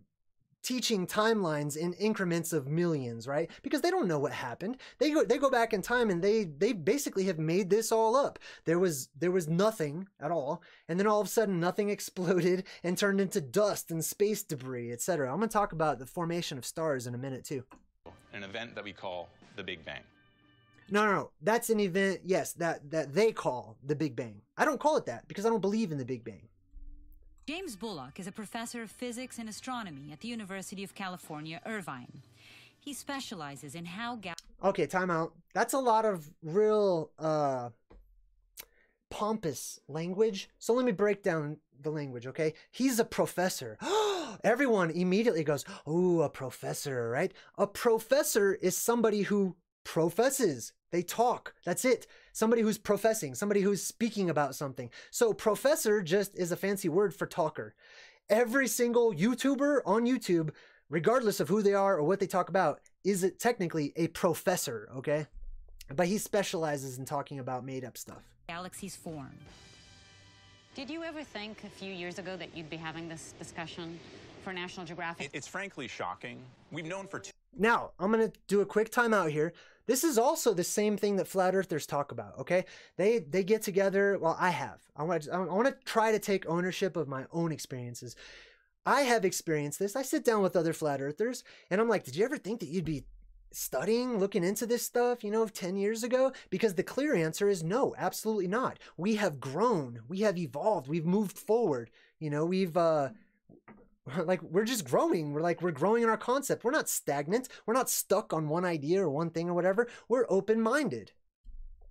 teaching timelines in increments of millions, right? Because they don't know what happened. They go back in time and they basically have made this all up. There was nothing at all, and then all of a sudden nothing exploded and turned into dust and space debris, etc. I'm going to talk about the formation of stars in a minute too. An event that we call the Big Bang. No. That's an event, yes, that they call the Big Bang. I don't call it that because I don't believe in the Big Bang. James Bullock is a professor of physics and astronomy at the University of California, Irvine. He specializes in how Okay, time out. That's a lot of real pompous language. So let me break down the language, okay? He's a professor. Everyone immediately goes, "Ooh, a professor," right? A professor is somebody who professes. They talk. That's it. Somebody who's professing, somebody who's speaking about something. So professor just is a fancy word for talker. Every single YouTuber on YouTube, regardless of who they are or what they talk about, is technically a professor, okay? But he specializes in talking about made-up stuff. Galaxies form. Did you ever think a few years ago that you'd be having this discussion for National Geographic? It's frankly shocking. We've known for Now, I'm going to do a quick timeout here. This is also the same thing that flat earthers talk about, okay? They get together, well, I have. I want to try to take ownership of my own experiences. I have experienced this. I sit down with other flat earthers, and I'm like, did you ever think that you'd be studying, looking into this stuff, 10 years ago? Because the clear answer is no, absolutely not. We have grown. We have evolved. We've moved forward. We've... we're just growing. We're growing in our concept. We're not stagnant. We're not stuck on one idea or one thing or whatever. We're open-minded.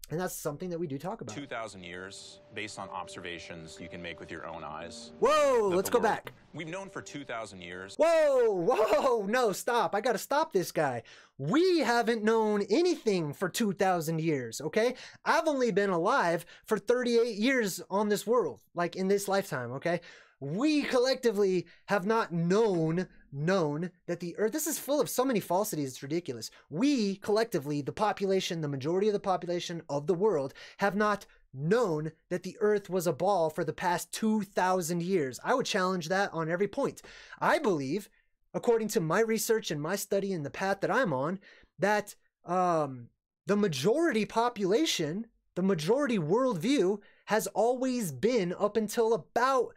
And that's something that we do talk about. 2,000 years, based on observations you can make with your own eyes. Whoa, let's go back. We've known for 2,000 years. Whoa, no, stop. I got to stop this guy. We haven't known anything for 2,000 years, okay? I've only been alive for 38 years on this world, like in this lifetime, okay? We collectively have not known that the Earth, this is full of so many falsities, it's ridiculous. We collectively, the population, the majority of the population of the world, have not known that the Earth was a ball for the past 2,000 years. I would challenge that on every point. I believe, according to my research and my study and the path that I'm on, that the majority population, the majority worldview has always been up until about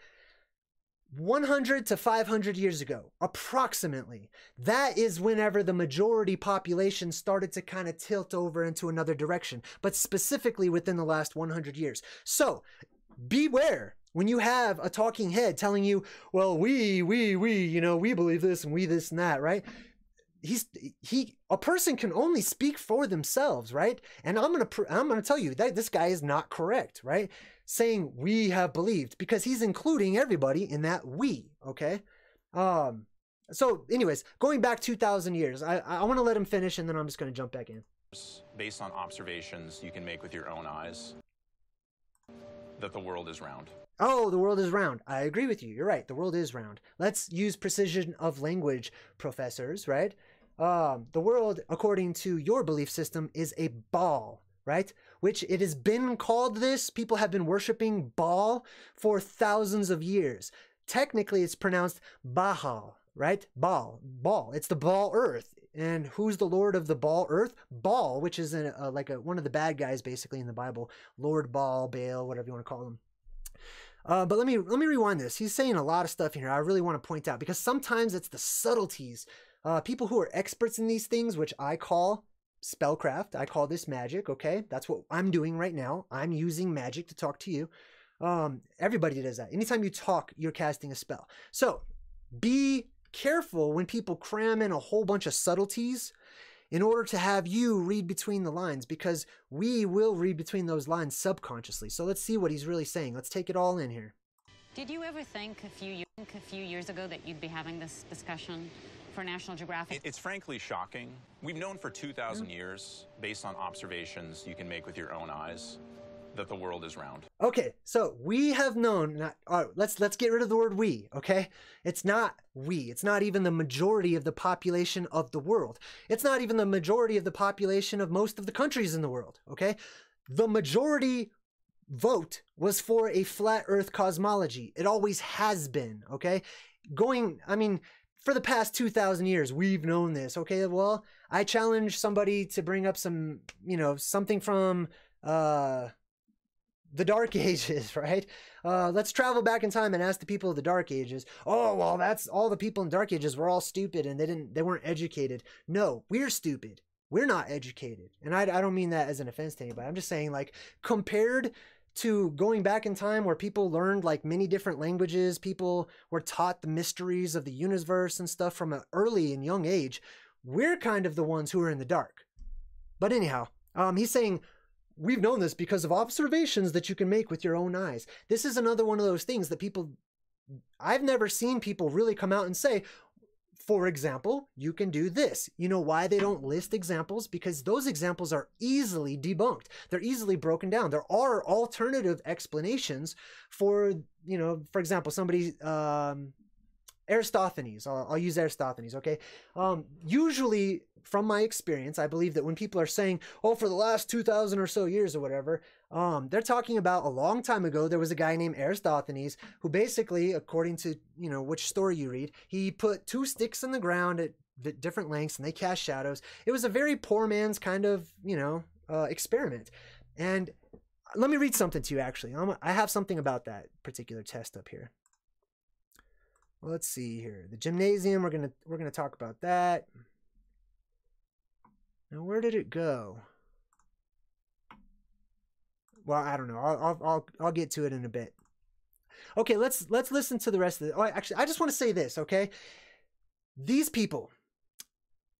100 to 500 years ago, approximately. That is whenever the majority population started to kind of tilt over into another direction, but specifically within the last 100 years. So beware when you have a talking head telling you, well, we believe this and we this and that, right? A person can only speak for themselves, right? And I'm gonna tell you that this guy is not correct, right? Saying we have believed, because he's including everybody in that we, okay? So anyways, going back 2,000 years, I want to let him finish and then I'm just going to jump back in. Based on observations you can make with your own eyes, that the world is round. Oh, the world is round. I agree with you. You're right. The world is round. Let's use precision of language, professors, right? The world, according to your belief system, is a ball, right? Which it has been called this. People have been worshiping Baal for thousands of years. Technically, it's pronounced Baal, right? Baal. It's the Baal Earth. And who's the Lord of the Baal Earth? Baal, which is one of the bad guys basically in the Bible. Lord Baal, Baal, whatever you want to call him. But let me rewind this. He's saying a lot of stuff here I really want to point out, because sometimes it's the subtleties. People who are experts in these things, which I call spellcraft. I call this magic, okay? That's what I'm doing right now. I'm using magic to talk to you. Everybody does that. Anytime you talk, you're casting a spell. So be careful when people cram in a whole bunch of subtleties in order to have you read between the lines, because we will read between those lines subconsciously. So let's see what he's really saying. Let's take it all in here. Did you ever think a few years ago that you'd be having this discussion for National Geographic. It's frankly shocking. We've known for 2,000 years, based on observations you can make with your own eyes, that the world is round. Okay, so we have known, all right, let's get rid of the word we, okay? It's not we. It's not even the majority of the population of the world. It's not even the majority of the population of most of the countries in the world, okay? The majority vote was for a flat earth cosmology. It always has been, okay? For the past 2,000 years, we've known this, okay? Well, I challenge somebody to bring up some, something from the Dark Ages, right? Let's travel back in time and ask the people of the Dark Ages. Oh, well, that's all the people in Dark Ages were all stupid and they weren't educated. No, we're stupid. We're not educated. And I don't mean that as an offense to anybody. I'm just saying, like, compared to going back in time where people learned like many different languages, people were taught the mysteries of the universe and stuff from an early and young age, we're kind of the ones who are in the dark. But anyhow, he's saying, we've known this because of observations that you can make with your own eyes. This is another one of those things that I've never seen people really come out and say, for example, you can do this. You know why they don't list examples? Because those examples are easily debunked. They're easily broken down. There are alternative explanations for, for example, somebody, Aristophanes. I'll use Aristophanes, okay? Usually, from my experience, I believe that when people are saying, oh, for the last 2,000 or so years or whatever, they're talking about a long time ago, there was a guy named Aristophanes who basically, according to, which story you read, he put two sticks in the ground at different lengths and they cast shadows. It was a very poor man's kind of, experiment. And let me read something to you, actually. I have something about that particular test up here. Let's see here. The gymnasium, we're gonna talk about that. Now, where did it go? Well, I don't know. I'll get to it in a bit. Okay, let's listen to the rest of it. Oh, actually, I just want to say this, okay? These people,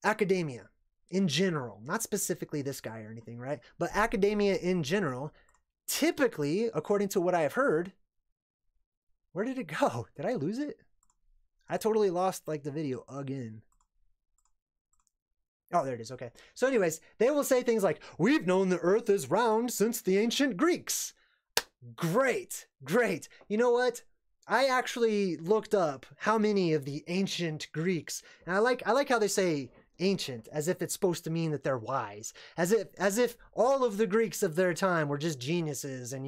academia in general, not specifically this guy or anything, right? But academia in general, typically, according to what I have heard, where did it go? Did I lose it? I totally lost like the video again. Oh, there it is. Okay. So anyways, they will say things like, we've known the earth is round since the ancient Greeks. Great. Great. You know what? I actually looked up how many of the ancient Greeks, and I like how they say ancient, as if it's supposed to mean that they're wise, as if all of the Greeks of their time were just geniuses and,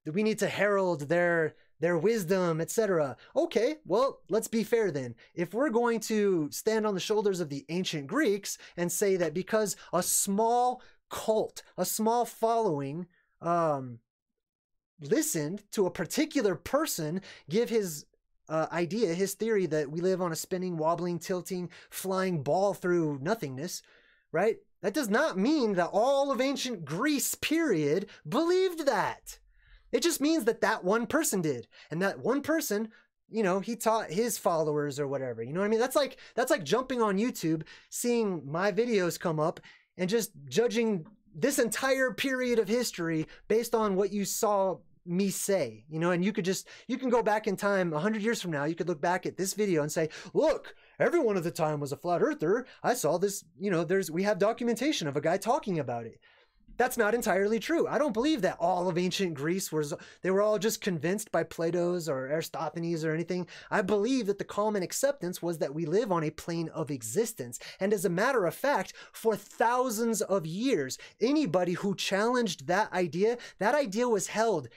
we need to herald their wisdom, etc. Okay, well, let's be fair then. If we're going to stand on the shoulders of the ancient Greeks and say that because a small cult, a small following, listened to a particular person give his idea, his theory that we live on a spinning, wobbling, tilting, flying ball through nothingness, right? That does not mean that all of ancient Greece, period, believed that. It just means that that one person did. And that one person, he taught his followers or whatever. You know what I mean? That's like jumping on YouTube, seeing my videos come up and just judging this entire period of history based on what you saw me say, and you can go back in time 100 years from now. You could look back at this video and say, look, everyone at the time was a flat earther. I saw this, we have documentation of a guy talking about it. That's not entirely true. I don't believe that all of ancient Greece they were all just convinced by Plato's or Aristophanes or anything. I believe that the common acceptance was that we live on a plane of existence. And as a matter of fact, for thousands of years, anybody who challenged that idea was held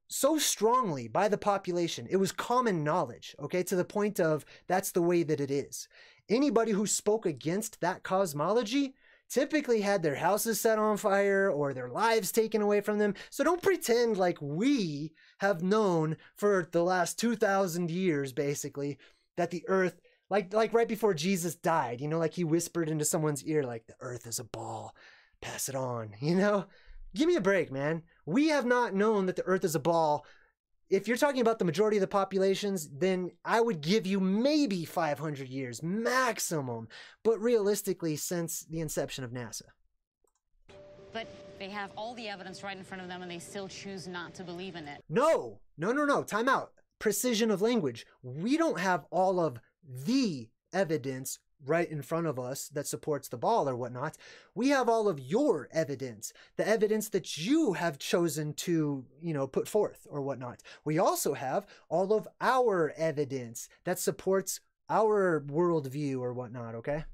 so strongly by the population. It was common knowledge, okay, to the point of that's the way that it is. Anybody who spoke against that cosmology typically had their houses set on fire or their lives taken away from them. So don't pretend like we have known for the last 2,000 years, basically, that the earth, like right before Jesus died, like he whispered into someone's ear, like, the earth is a ball, pass it on, Give me a break, man. We have not known that the earth is a ball. If you're talking about the majority of the populations, then I would give you maybe 500 years maximum, but realistically since the inception of NASA. But they have all the evidence right in front of them and they still choose not to believe in it. No. Time out. Precision of language. We don't have all of the evidence right in front of us that supports the ball or whatnot. We have all of your evidence, the evidence that you have chosen to, you know, put forth or whatnot. We also have all of our evidence that supports our worldview or whatnot, okay?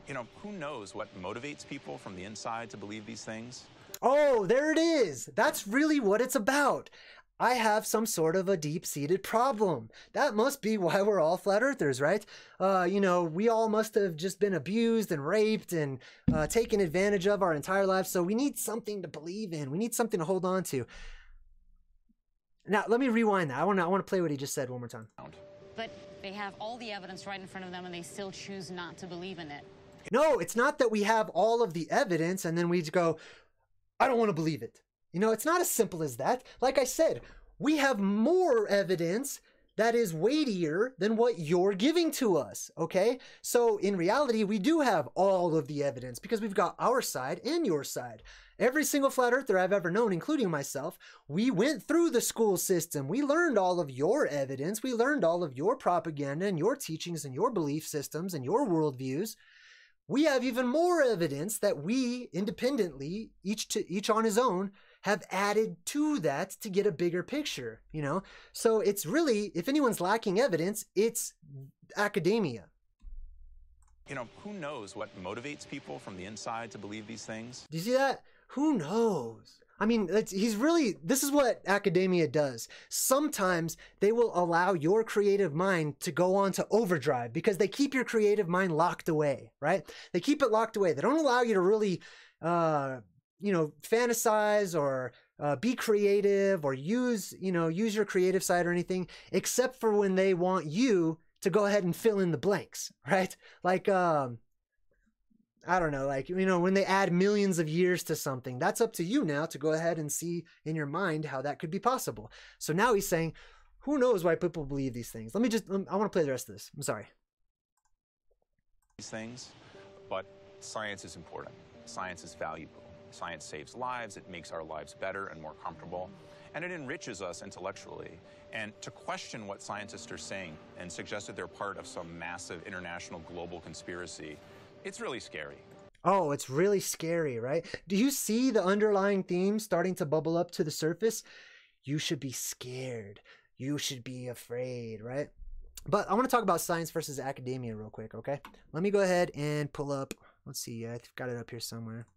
You know, who knows what motivates people from the inside to believe these things? Oh, there it is. That's really what it's about. I have some sort of a deep-seated problem. That must be why we're all flat earthers, right? You know, we all must have just been abused and raped and taken advantage of our entire lives. So we need something to believe in. We need something to hold on to. Now, let me rewind that. I want to play what he just said one more time. But they have all the evidence right in front of them and they still choose not to believe in it. No, it's not that we have all of the evidence and then we just go, I don't want to believe it. You know, it's not as simple as that. Like I said, we have more evidence that is weightier than what you're giving to us, okay? So in reality, we do have all of the evidence because we've got our side and your side. Every single flat earther I've ever known, including myself, we went through the school system. We learned all of your evidence. We learned all of your propaganda and your teachings and your belief systems and your worldviews. We have even more evidence that we independently, each on his own, have added to that to get a bigger picture, you know? So it's really, if anyone's lacking evidence, it's academia. You know, who knows what motivates people from the inside to believe these things? Do you see that? Who knows? I mean, this is what academia does. Sometimes they will allow your creative mind to go on to overdrive because they keep your creative mind locked away, right? They keep it locked away. They don't allow you to really, you know, fantasize or be creative or use your creative side or anything, except for when they want you to go ahead and fill in the blanks, right? Like, I don't know, like, you know, when they add millions of years to something, that's up to you now to go ahead and see in your mind how that could be possible. So now he's saying, who knows why people believe these things? I want to play the rest of this. I'm sorry. These things, but science is important. Science is valuable. Science saves lives. It makes our lives better and more comfortable. And it enriches us intellectually. And to question what scientists are saying and suggest that they're part of some massive international global conspiracy, it's really scary. Oh, it's really scary, right? Do you see the underlying theme starting to bubble up to the surface? You should be scared. You should be afraid, right? But I want to talk about science versus academia real quick, okay? Let me go ahead and pull up. Let's see. I've got it up here somewhere.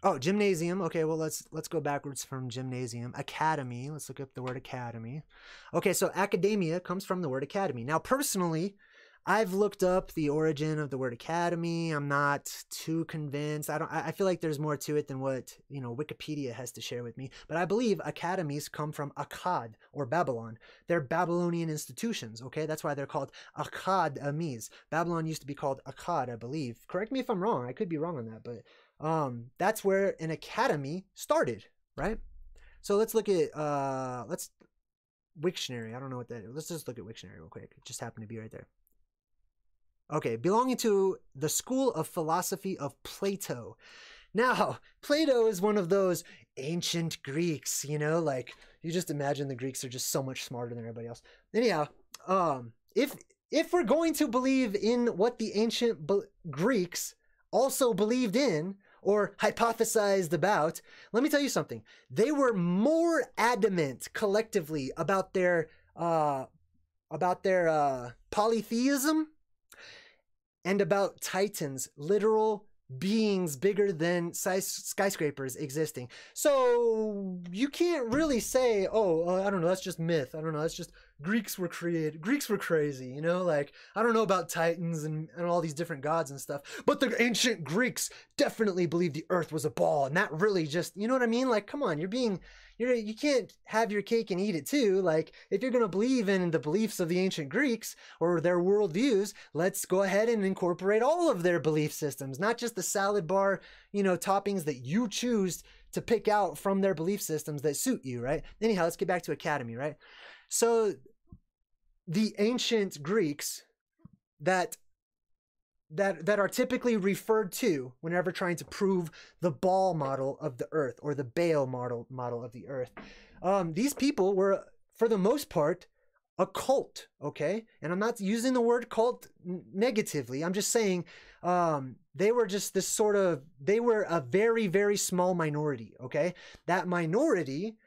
Oh, gymnasium. Okay, well, let's go backwards from gymnasium. Academy. Let's look up the word academy. Okay, so academia comes from the word academy. Now, personally, I've looked up the origin of the word academy. I'm not too convinced. I feel like there's more to it than what, you know, Wikipedia has to share with me. But I believe academies come from Akkad or Babylon. They're Babylonian institutions, okay? That's why they're called academies. Babylon used to be called Akkad, I believe. Correct me if I'm wrong. I could be wrong on that, but that's where an academy started, right? So let's look at Wiktionary. I don't know what that is. Let's just look at Wiktionary real quick. It just happened to be right there. Okay, belonging to the school of philosophy of Plato. Now, Plato is one of those ancient Greeks, you know, like you just imagine the Greeks are just so much smarter than everybody else. Anyhow, if we're going to believe in what the ancient Greeks also believed in or hypothesized about, let me tell you something. They were more adamant collectively about their polytheism and about titans, literal beings bigger than skyscrapers existing. So you can't really say, oh, I don't know, that's just myth. I don't know, that's just Greeks were crazy, you know, like, I don't know about titans and all these different gods and stuff, but the ancient Greeks definitely believed the earth was a ball, and that really just, you know what I mean? Like, come on, you can't have your cake and eat it too. Like, if you're going to believe in the beliefs of the ancient Greeks or their worldviews, let's go ahead and incorporate all of their belief systems, not just the salad bar, you know, toppings that you choose to pick out from their belief systems that suit you, right? Anyhow, let's get back to academy, right? So the ancient Greeks that are typically referred to whenever trying to prove the ball model of the earth or the Baal model of the earth. These people were for the most part, a cult, okay? And I'm not using the word cult negatively. I'm just saying they were just this sort of, they were a very, very small minority, okay? That minority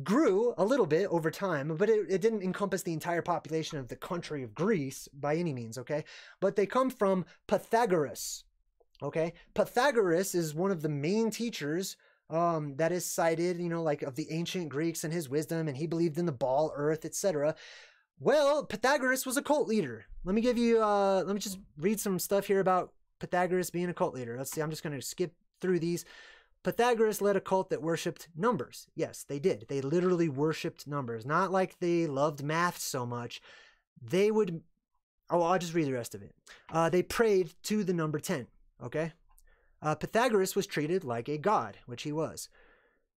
grew a little bit over time, but it didn't encompass the entire population of the country of Greece by any means, okay? But they come from Pythagoras, okay? Pythagoras is one of the main teachers that is cited, you know, like of the ancient Greeks and his wisdom, and he believed in the ball, earth, etc. Well, Pythagoras was a cult leader. Let me give you, let me just read some stuff here about Pythagoras being a cult leader. Let's see, I'm just going to skip through these. Pythagoras led a cult that worshipped numbers. Yes, they did. They literally worshipped numbers. Not like they loved math so much. They would, oh, I'll just read the rest of it. They prayed to the number 10, okay? Pythagoras was treated like a god, which he was.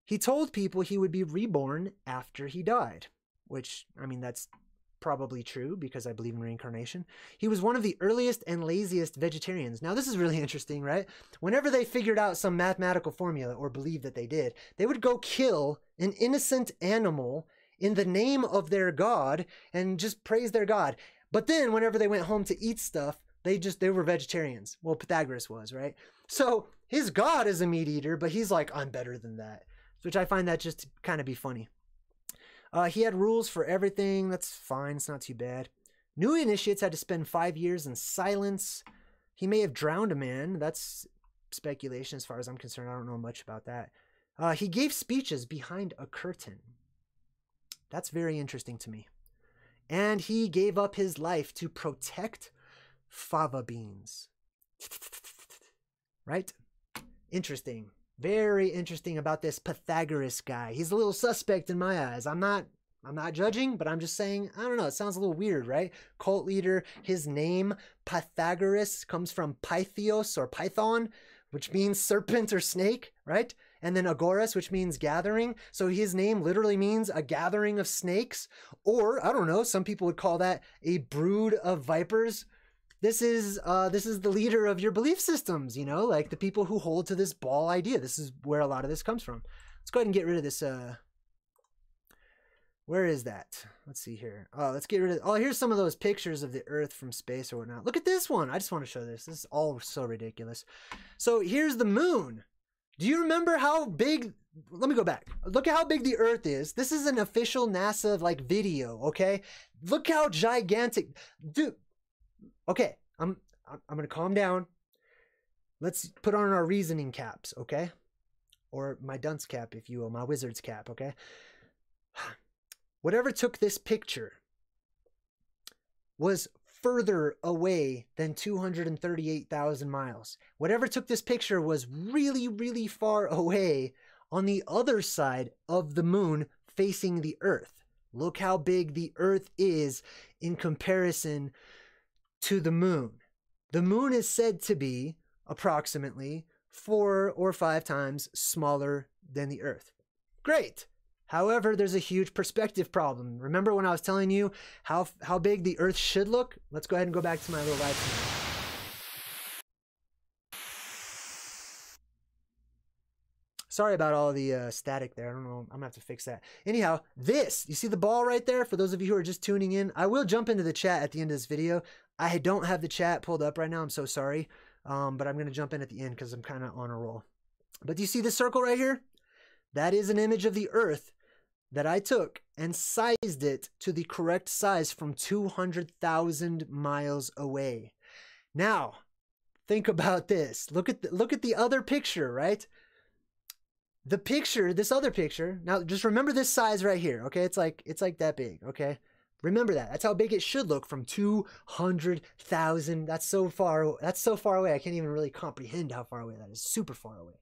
He told people he would be reborn after he died, which, I mean, that's probably true because I believe in reincarnation. He was one of the earliest and laziest vegetarians. Now, this is really interesting, right? Whenever they figured out some mathematical formula, or believed that they did, they would go kill an innocent animal in the name of their god and just praise their god. But then whenever they went home to eat stuff, they were vegetarians. Well, Pythagoras was, right? So his god is a meat eater, but he's like, I'm better than that, which I find that just to kind of be funny. He had rules for everything. That's fine. It's not too bad. New initiates had to spend 5 years in silence. He may have drowned a man. That's speculation as far as I'm concerned. I don't know much about that. He gave speeches behind a curtain. That's very interesting to me. And he gave up his life to protect fava beans. Right? Interesting. Very interesting about this Pythagoras guy. He's a little suspect in my eyes. I'm not judging, but I'm just saying, I don't know, it sounds a little weird, right? Cult leader, his name, Pythagoras, comes from Pythios or Python, which means serpent or snake, right? And then Agoras, which means gathering. So his name literally means a gathering of snakes. Or, I don't know, some people would call that a brood of vipers. This is the leader of your belief systems, you know, like the people who hold to this ball idea. This is where a lot of this comes from. Let's go ahead and get rid of this. Where is that? Let's see here. Oh, let's get rid of, oh, here's some of those pictures of the Earth from space or whatnot. Look at this one. I just want to show this. This is all so ridiculous. So here's the moon. Do you remember how big, let me go back. Look at how big the Earth is. This is an official NASA like video, okay? Look how gigantic, dude. Okay, I'm going to calm down. Let's put on our reasoning caps, okay? Or my dunce cap, if you will, my wizard's cap, okay? Whatever took this picture was further away than 238,000 miles. Whatever took this picture was really, really far away on the other side of the moon facing the Earth. Look how big the Earth is in comparison to the moon. The moon is said to be approximately 4 or 5 times smaller than the Earth. Great. However, there's a huge perspective problem. Remember when I was telling you how big the Earth should look? Let's go ahead and go back to my little live stream. Sorry about all the static there. I don't know. I'm going to have to fix that. Anyhow, this, you see the ball right there? For those of you who are just tuning in, I will jump into the chat at the end of this video. I don't have the chat pulled up right now. I'm so sorry. But I'm going to jump in at the end because I'm kind of on a roll. But do you see this circle right here? That is an image of the Earth that I took and sized it to the correct size from 200,000 miles away. Now, think about this. Look at the other picture, right? The picture, this other picture, now just remember this size right here, okay? It's like that big, okay? Remember that. That's how big it should look from 200,000. That's so far away. I can't even really comprehend how far away that is. Super far away.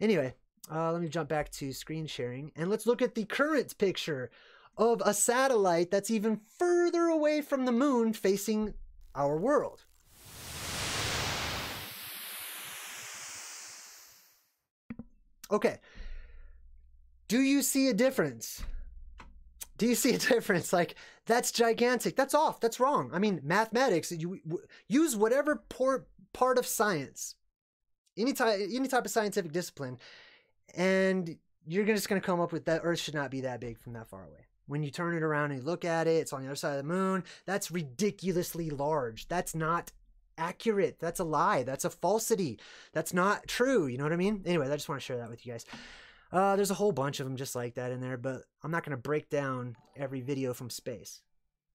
Anyway, let me jump back to screen sharing and let's look at the current picture of a satellite that's even further away from the moon facing our world. Okay. Do you see a difference? Do you see a difference? Like, that's gigantic. That's off. That's wrong. I mean, mathematics, you use whatever part of science, any type of scientific discipline, and you're just going to come up with that Earth should not be that big from that far away. When you turn it around and you look at it, it's on the other side of the moon. That's ridiculously large. That's not accurate. That's a lie. That's a falsity. That's not true. You know what I mean? Anyway, I just want to share that with you guys. There's a whole bunch of them just like that in there, but I'm not going to break down every video from space.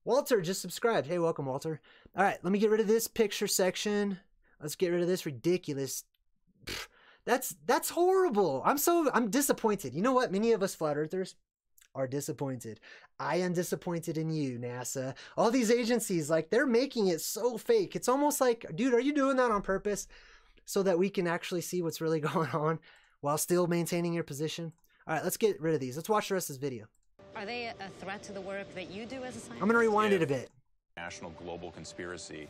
Walter just subscribed. Hey, welcome, Walter. All right, let me get rid of this picture section. Let's get rid of this ridiculous. Pfft, that's horrible. I'm disappointed. You know what? Many of us flat earthers are disappointed. I am disappointed in you, NASA. All these agencies, like, they're making it so fake. It's almost like, dude, are you doing that on purpose so that we can actually see what's really going on while still maintaining your position? All right, let's get rid of these. Let's watch the rest of this video. Are they a threat to the work that you do as a scientist? I'm going to rewind it a bit. National global conspiracy,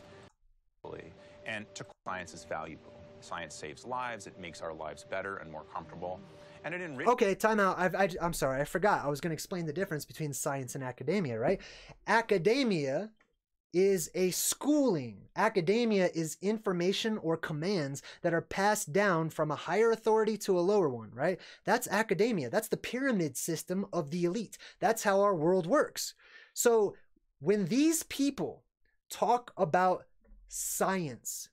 and to science is valuable. Science saves lives. It makes our lives better and more comfortable. And it enriches. Okay, time out. I'm sorry. I forgot. I was going to explain the difference between science and academia, right? Academia is a schooling. Academia is information or commands that are passed down from a higher authority to a lower one, right? That's academia. That's the pyramid system of the elite. That's how our world works. So when these people talk about science,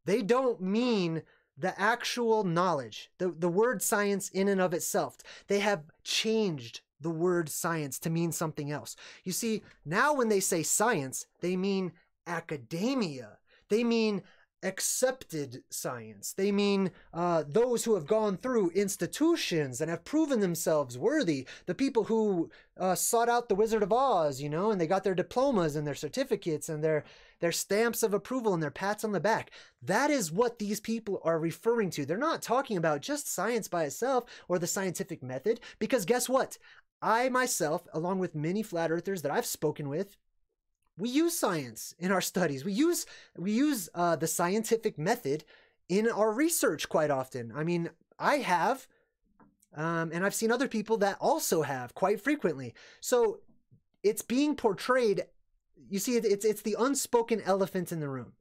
they don't mean the actual knowledge, the word science in and of itself. They have changed the word science to mean something else. You see, now when they say science, they mean academia. They mean accepted science. They mean those who have gone through institutions and have proven themselves worthy. The people who sought out the Wizard of Oz, you know, and they got their diplomas and their certificates and their stamps of approval and their pats on the back. That is what these people are referring to. They're not talking about just science by itself or the scientific method, because guess what? I myself, along with many flat earthers that I've spoken with, we use science in our studies. We use the scientific method in our research quite often. I mean, I have, and I've seen other people that also have quite frequently. So it's being portrayed. You see, it's the unspoken elephant in the room.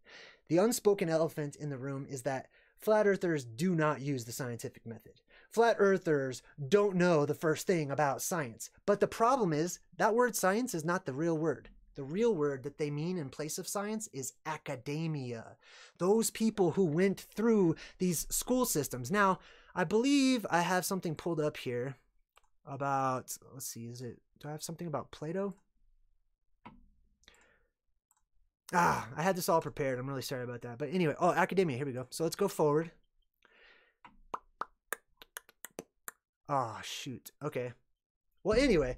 The unspoken elephant in the room is that flat earthers do not use the scientific method. Flat earthers don't know the first thing about science. But the problem is that word science is not the real word. The real word that they mean in place of science is academia. Those people who went through these school systems. Now, I believe I have something pulled up here about, let's see, do I have something about Plato? I had this all prepared. I'm really sorry about that. But anyway, academia, here we go. So let's go forward. Shoot. Okay. Well, anyway,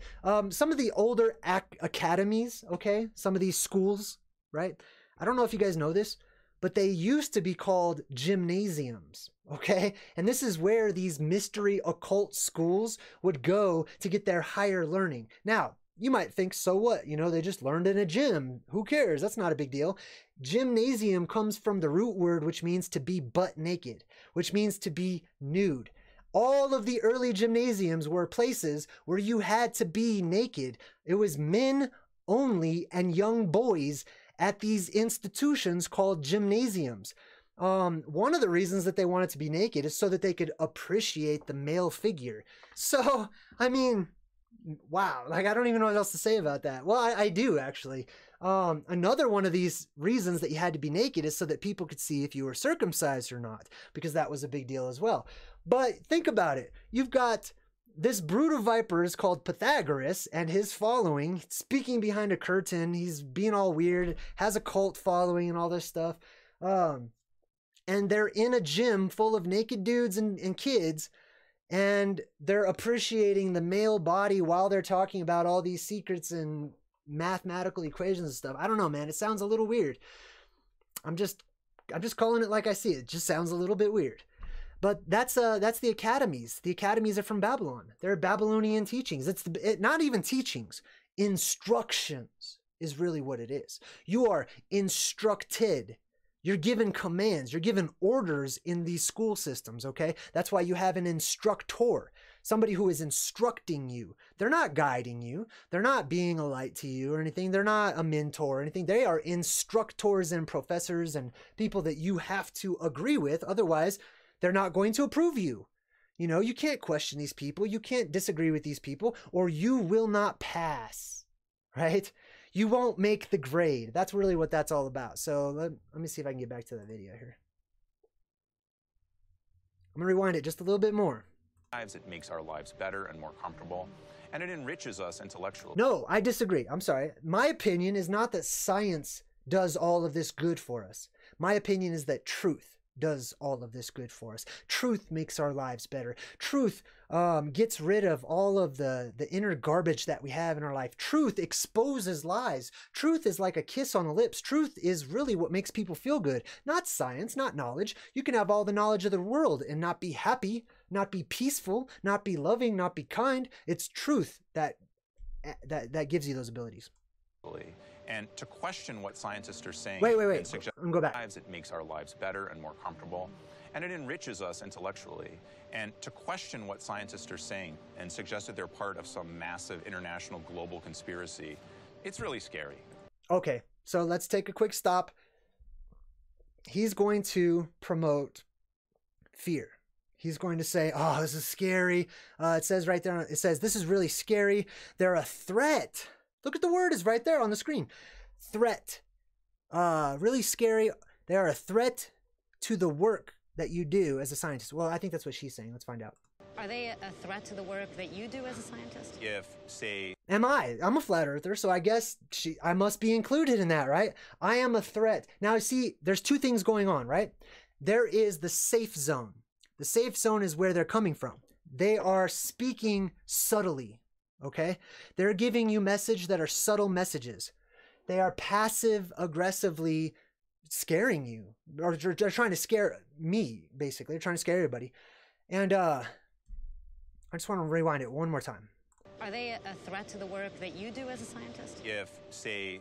some of the older academies, okay, some of these schools, right? I don't know if you guys know this, but they used to be called gymnasiums, okay? And this is where these mystery occult schools would go to get their higher learning. Now, you might think, so what? You know, they just learned in a gym. Who cares? That's not a big deal. Gymnasium comes from the root word, which means to be butt naked, which means to be nude. All of the early gymnasiums were places where you had to be naked. It was men only and young boys at these institutions called gymnasiums. One of the reasons that they wanted to be naked is so that they could appreciate the male figure. So, I mean, wow, like, I don't even know what else to say about that. Well, I do actually. Another one of these reasons that you had to be naked is so that people could see if you were circumcised or not, because that was a big deal as well. But think about it. You've got this brood of vipers called Pythagoras and his following speaking behind a curtain. He's being all weird, has a cult following and all this stuff. And they're in a gym full of naked dudes and kids, and they're appreciating the male body while they're talking about all these secrets and mathematical equations and stuff. I don't know, man. It sounds a little weird. I'm just calling it like I see it. It just sounds a little bit weird. But that's the academies. The academies are from Babylon. They're Babylonian teachings. It's not even teachings. Instructions is really what it is. You are instructed. You're given commands. You're given orders in these school systems, okay? That's why you have an instructor, somebody who is instructing you. They're not guiding you. They're not being a light to you or anything. They're not a mentor or anything. They are instructors and professors and people that you have to agree with. Otherwise, they're not going to approve you. You know, you can't question these people. You can't disagree with these people, or you will not pass, right? You won't make the grade. That's really what that's all about. So let me see if I can get back to that video here. I'm going to rewind it just a little bit more. It makes our lives better and more comfortable, and it enriches us intellectually. No, I disagree. I'm sorry. My opinion is not that science does all of this good for us. My opinion is that truth does all of this good for us. Truth makes our lives better. Truth gets rid of all of the inner garbage that we have in our life. Truth exposes lies. Truth is like a kiss on the lips. Truth is really what makes people feel good. Not science, not knowledge. You can have all the knowledge of the world and not be happy, not be peaceful, not be loving, not be kind. It's truth that gives you those abilities. And to question what scientists are saying. Wait. I'm go back. It makes our lives better and more comfortable, and it enriches us intellectually. And to question what scientists are saying and suggest that they're part of some massive international global conspiracy, it's really scary. Okay, so let's take a quick stop. He's going to promote fear. He's going to say, oh, this is scary. It says right there, it says, this is really scary. They're a threat. Look at the word is right there on the screen. Threat. Really scary. They are a threat to the work that you do as a scientist. Well, I think that's what she's saying. Let's find out. Are they a threat to the work that you do as a scientist? If, say... Am I? I'm a flat earther, so I guess I must be included in that, right? I am a threat. Now, see, there's two things going on, right? There is the safe zone. The safe zone is where they're coming from. They are speaking subtly. Okay? They're giving you messages that are subtle messages. They are passive aggressively scaring you, or they're trying to scare me, basically. They're trying to scare everybody. And I just want to rewind it one more time. Are they a threat to the work that you do as a scientist? If, say...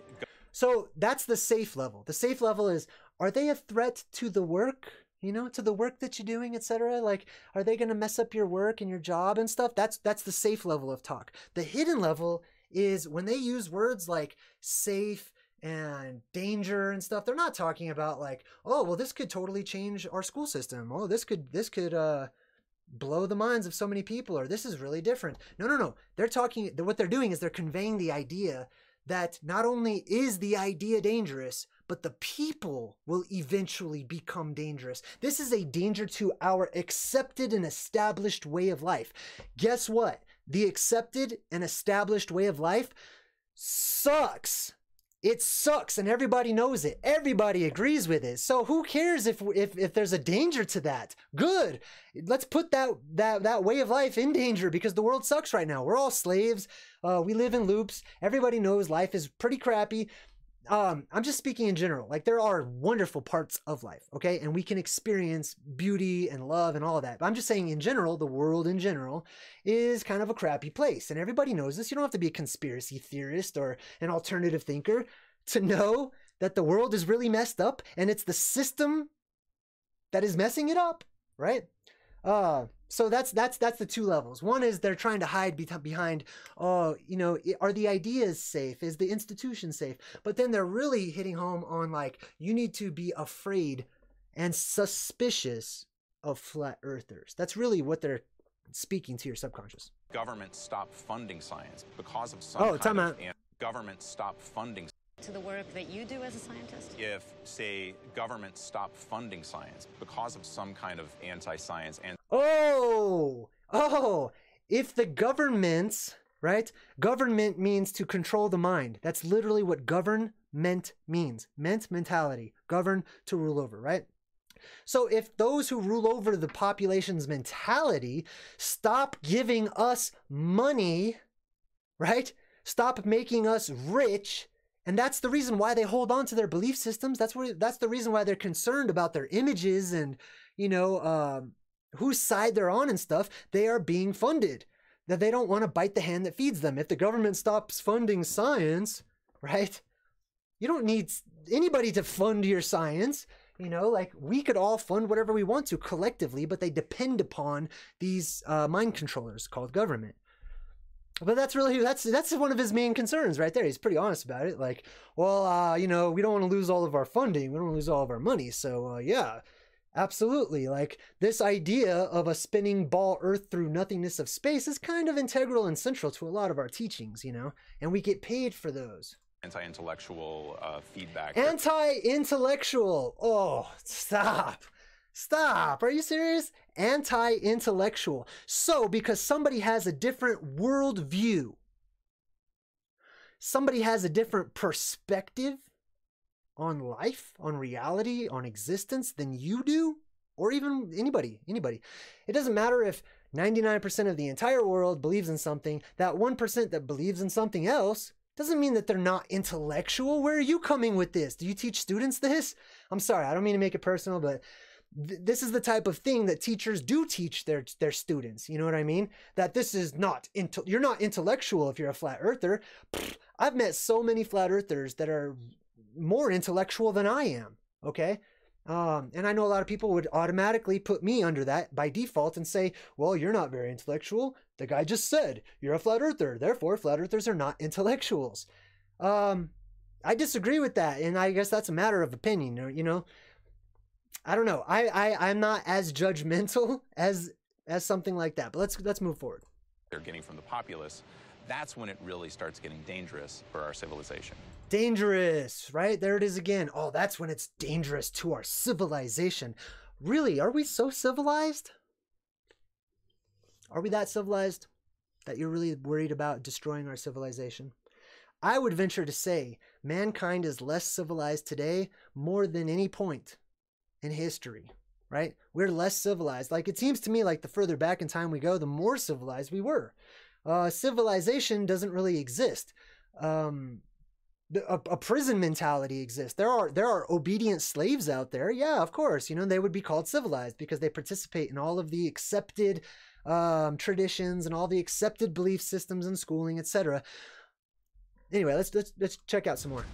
So that's the safe level. The safe level is, are they a threat to the work? You know, to the work that you're doing, etc. Like, are they going to mess up your work and your job and stuff? That's the safe level of talk. The hidden level is when they use words like safe and danger and stuff. They're not talking about like, oh, well, this could totally change our school system. Oh, this could blow the minds of so many people, or this is really different. No. They're talking. What they're doing is they're conveying the idea that not only is the idea dangerous, but the people will eventually become dangerous. This is a danger to our accepted and established way of life. Guess what? The accepted and established way of life sucks. It sucks, and everybody knows it. Everybody agrees with it. So who cares if there's a danger to that? Good. Let's put that way of life in danger, because the world sucks right now. We're all slaves. We live in loops. Everybody knows life is pretty crappy. I'm just speaking in general. Like, there are wonderful parts of life, okay? And we can experience beauty and love and all of that. But I'm just saying in general, the world in general is kind of a crappy place. And everybody knows this. You don't have to be a conspiracy theorist or an alternative thinker to know that the world is really messed up and it's the system that is messing it up, right? So that's the two levels. One is they're trying to hide behind, oh, you know, are the ideas safe? Is the institution safe? But then they're really hitting home on, like, you need to be afraid and suspicious of flat earthers. That's really what they're speaking to your subconscious. Government stop funding science because of some government stop funding to the work that you do as a scientist? If, say, government stop funding science because of some kind of anti-science and if the governments, right? Government means to control the mind. That's literally what government means. Mentality. Govern, to rule over, right? So if those who rule over the population's mentality stop giving us money, right? Stop making us rich. And that's the reason why they hold on to their belief systems. That's the reason why they're concerned about their images and, you know, whose side they're on and stuff. They are being funded. That they don't want to bite the hand that feeds them. If the government stops funding science, right? You don't need anybody to fund your science. You know, like, we could all fund whatever we want to collectively, but they depend upon these mind controllers called government. But that's one of his main concerns right there. He's pretty honest about it. Like, well, you know, we don't want to lose all of our funding. We don't want to lose all of our money. So, yeah, Absolutely. Like, this idea of a spinning ball Earth through nothingness of space is kind of integral and central to a lot of our teachings, you know, and we get paid for those. Anti-intellectual feedback. Anti-intellectual. Oh, stop. Stop. Are you serious? Anti-intellectual. So, because somebody has a different worldview, somebody has a different perspective on life, on reality, on existence than you do, or even anybody. It doesn't matter if 99% of the entire world believes in something. That 1% that believes in something else doesn't mean that they're not intellectual. Where are you coming with this? Do you teach students this? I'm sorry, I don't mean to make it personal, but this is the type of thing that teachers do teach their students. You know what I mean? That this is not, you're not intellectual if you're a flat earther. I've met so many flat earthers that are more intellectual than I am, okay? And I know a lot of people would automatically put me under that by default and say, well, you're not very intellectual. The guy just said you're a flat earther, therefore flat earthers are not intellectuals. I disagree with that, and I guess that's a matter of opinion, you know? I don't know. I'm not as judgmental as something like that, but let's move forward. They're getting from the populace. That's when it really starts getting dangerous for our civilization. Dangerous, right? There it is again. Oh, that's when it's dangerous to our civilization. Really, are we so civilized? Are we that civilized that you're really worried about destroying our civilization? I would venture to say mankind is less civilized today more than any point in history, right? We're less civilized. Like, it seems to me like the further back in time we go, the more civilized we were. Civilization doesn't really exist. A prison mentality exists. There are obedient slaves out there. Yeah, of course. You know, they would be called civilized because they participate in all of the accepted traditions and all the accepted belief systems and schooling, etc. Anyway, let's check out some more.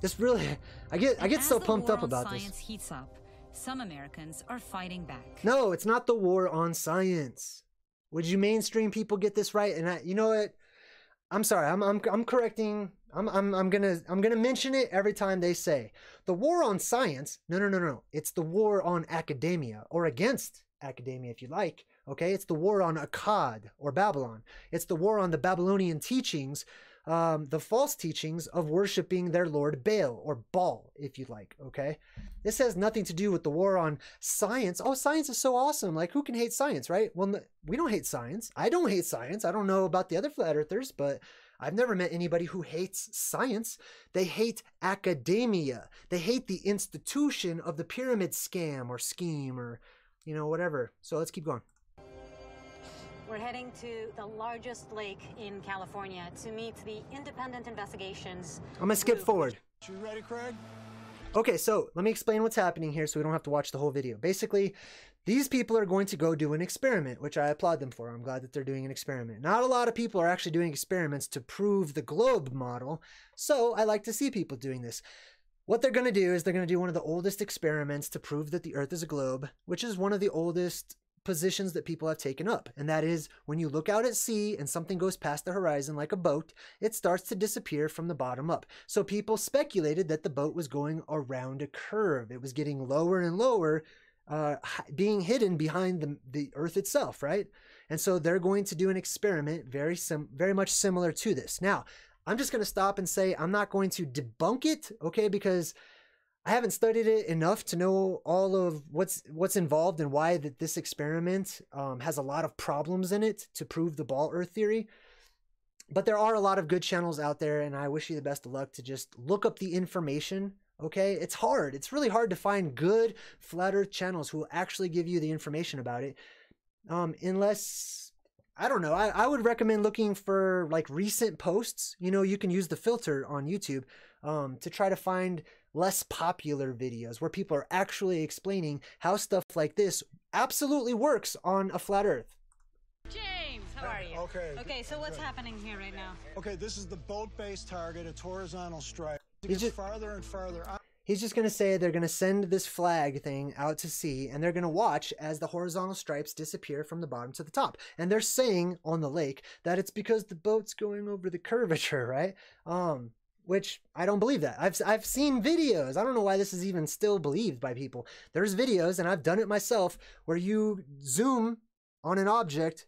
Just really, I get so pumped up about this. Science heats up, some Americans are fighting back. No, it's not the war on science. Would you mainstream people get this right? And you know what? I'm sorry. I'm correcting. I'm gonna mention it every time they say the war on science. No. It's the war on academia, or against academia, if you like. Okay, it's the war on Akkad or Babylon. It's the war on the Babylonian teachings, the false teachings of worshiping their lord Baal, or Baal, if you like. Okay, this has nothing to do with the war on science. Oh, science is so awesome. Like, who can hate science, right? Well, we don't hate science. I don't hate science. I don't know about the other flat earthers, but I've never met anybody who hates science. They hate academia. They hate the institution of the pyramid scam or scheme, or, you know, whatever. So let's keep going. We're heading to the largest lake in California to meet the independent investigations. I'm gonna skip forward. You ready, Craig? Okay, so let me explain what's happening here so we don't have to watch the whole video. Basically, these people are going to go do an experiment, which I applaud them for. I'm glad that they're doing an experiment. Not a lot of people are actually doing experiments to prove the globe model, so I like to see people doing this. What they're going to do is they're going to do one of the oldest experiments to prove that the Earth is a globe, which is one of the oldest positions that people have taken up. And that is, when you look out at sea and something goes past the horizon like a boat, it starts to disappear from the bottom up. So people speculated that the boat was going around a curve. It was getting lower and lower, being hidden behind the Earth itself, right? And so they're going to do an experiment very much similar to this. Now, I'm just going to stop and say I'm not going to debunk it, okay, because I haven't studied it enough to know all of what's involved and why this experiment has a lot of problems in it to prove the ball Earth theory. But there are a lot of good channels out there, and I wish you the best of luck to just look up the information, okay? It's hard. It's really hard to find good flat Earth channels who will actually give you the information about it. Unless, I don't know, I would recommend looking for like recent posts. You know, you can use the filter on YouTube to try to find less popular videos where people are actually explaining how stuff like this absolutely works on a flat Earth. James, how are you? Okay, so what's happening here right now? Okay, this is the boat-based target. It's horizontal stripe. It He's gets just- farther and farther out. He's just going to say they're going to send this flag thing out to sea, and they're going to watch as the horizontal stripes disappear from the bottom to the top. And they're saying on the lake that it's because the boat's going over the curvature, right? which I don't believe that. I've seen videos. I don't know why this is even still believed by people. There's videos, and I've done it myself, where you zoom on an object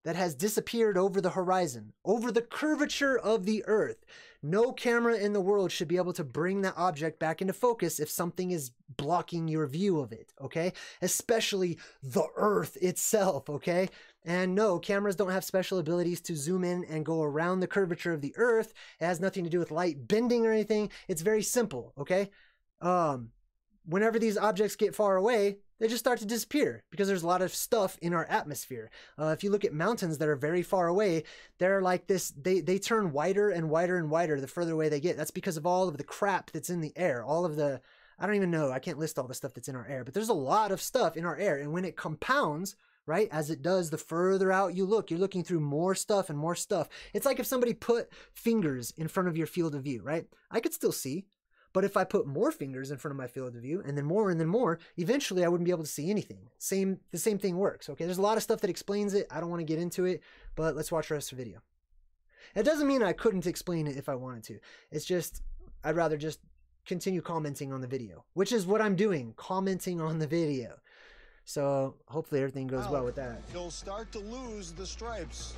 that has disappeared over the horizon, over the curvature of the Earth. No camera in the world should be able to bring that object back into focus if something is blocking your view of it, okay? Especially the Earth itself, okay? And no, cameras don't have special abilities to zoom in and go around the curvature of the Earth. It has nothing to do with light bending or anything. It's very simple, okay? Whenever these objects get far away, they just start to disappear because there's a lot of stuff in our atmosphere. If you look at mountains that are very far away, they're like this, they turn wider and wider and wider the further away they get. That's because of all of the crap that's in the air, all of the, I don't even know, I can't list all the stuff that's in our air, but there's a lot of stuff in our air. And when it compounds, right, as it does, the further out you look, you're looking through more stuff and more stuff. It's like if somebody put fingers in front of your field of view, right? I could still see. But if I put more fingers in front of my field of view and then more, eventually I wouldn't be able to see anything. The same thing works, okay? There's a lot of stuff that explains it. I don't want to get into it, but let's watch the rest of the video. It doesn't mean I couldn't explain it if I wanted to. It's just, I'd rather just continue commenting on the video, which is what I'm doing, commenting on the video. So hopefully everything goes well with that. You'll start to lose the stripes.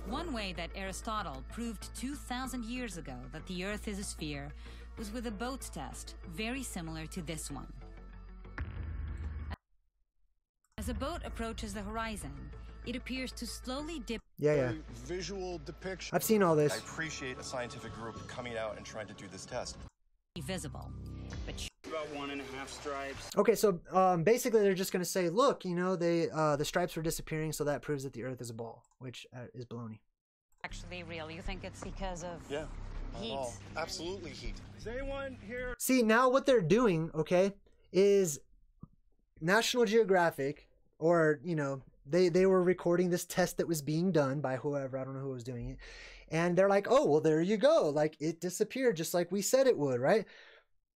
One way that Aristotle proved 2,000 years ago that the Earth is a sphere was with a boat test, very similar to this one. As a boat approaches the horizon, it appears to slowly dip. Yeah. Visual depiction. I've seen all this. I appreciate a scientific group coming out and trying to do this test. Visible, but about 1.5 stripes. Okay, so basically they're just going to say, look, you know, the stripes were disappearing, so that proves that the Earth is a ball, which is baloney. Actually real. You think it's because of heat? Absolutely heat. Is anyone here? See, now what they're doing, okay, is National Geographic, or, you know, they were recording this test that was being done by whoever, I don't know who was doing it, and they're like, oh, well, there you go, like, it disappeared just like we said it would, right?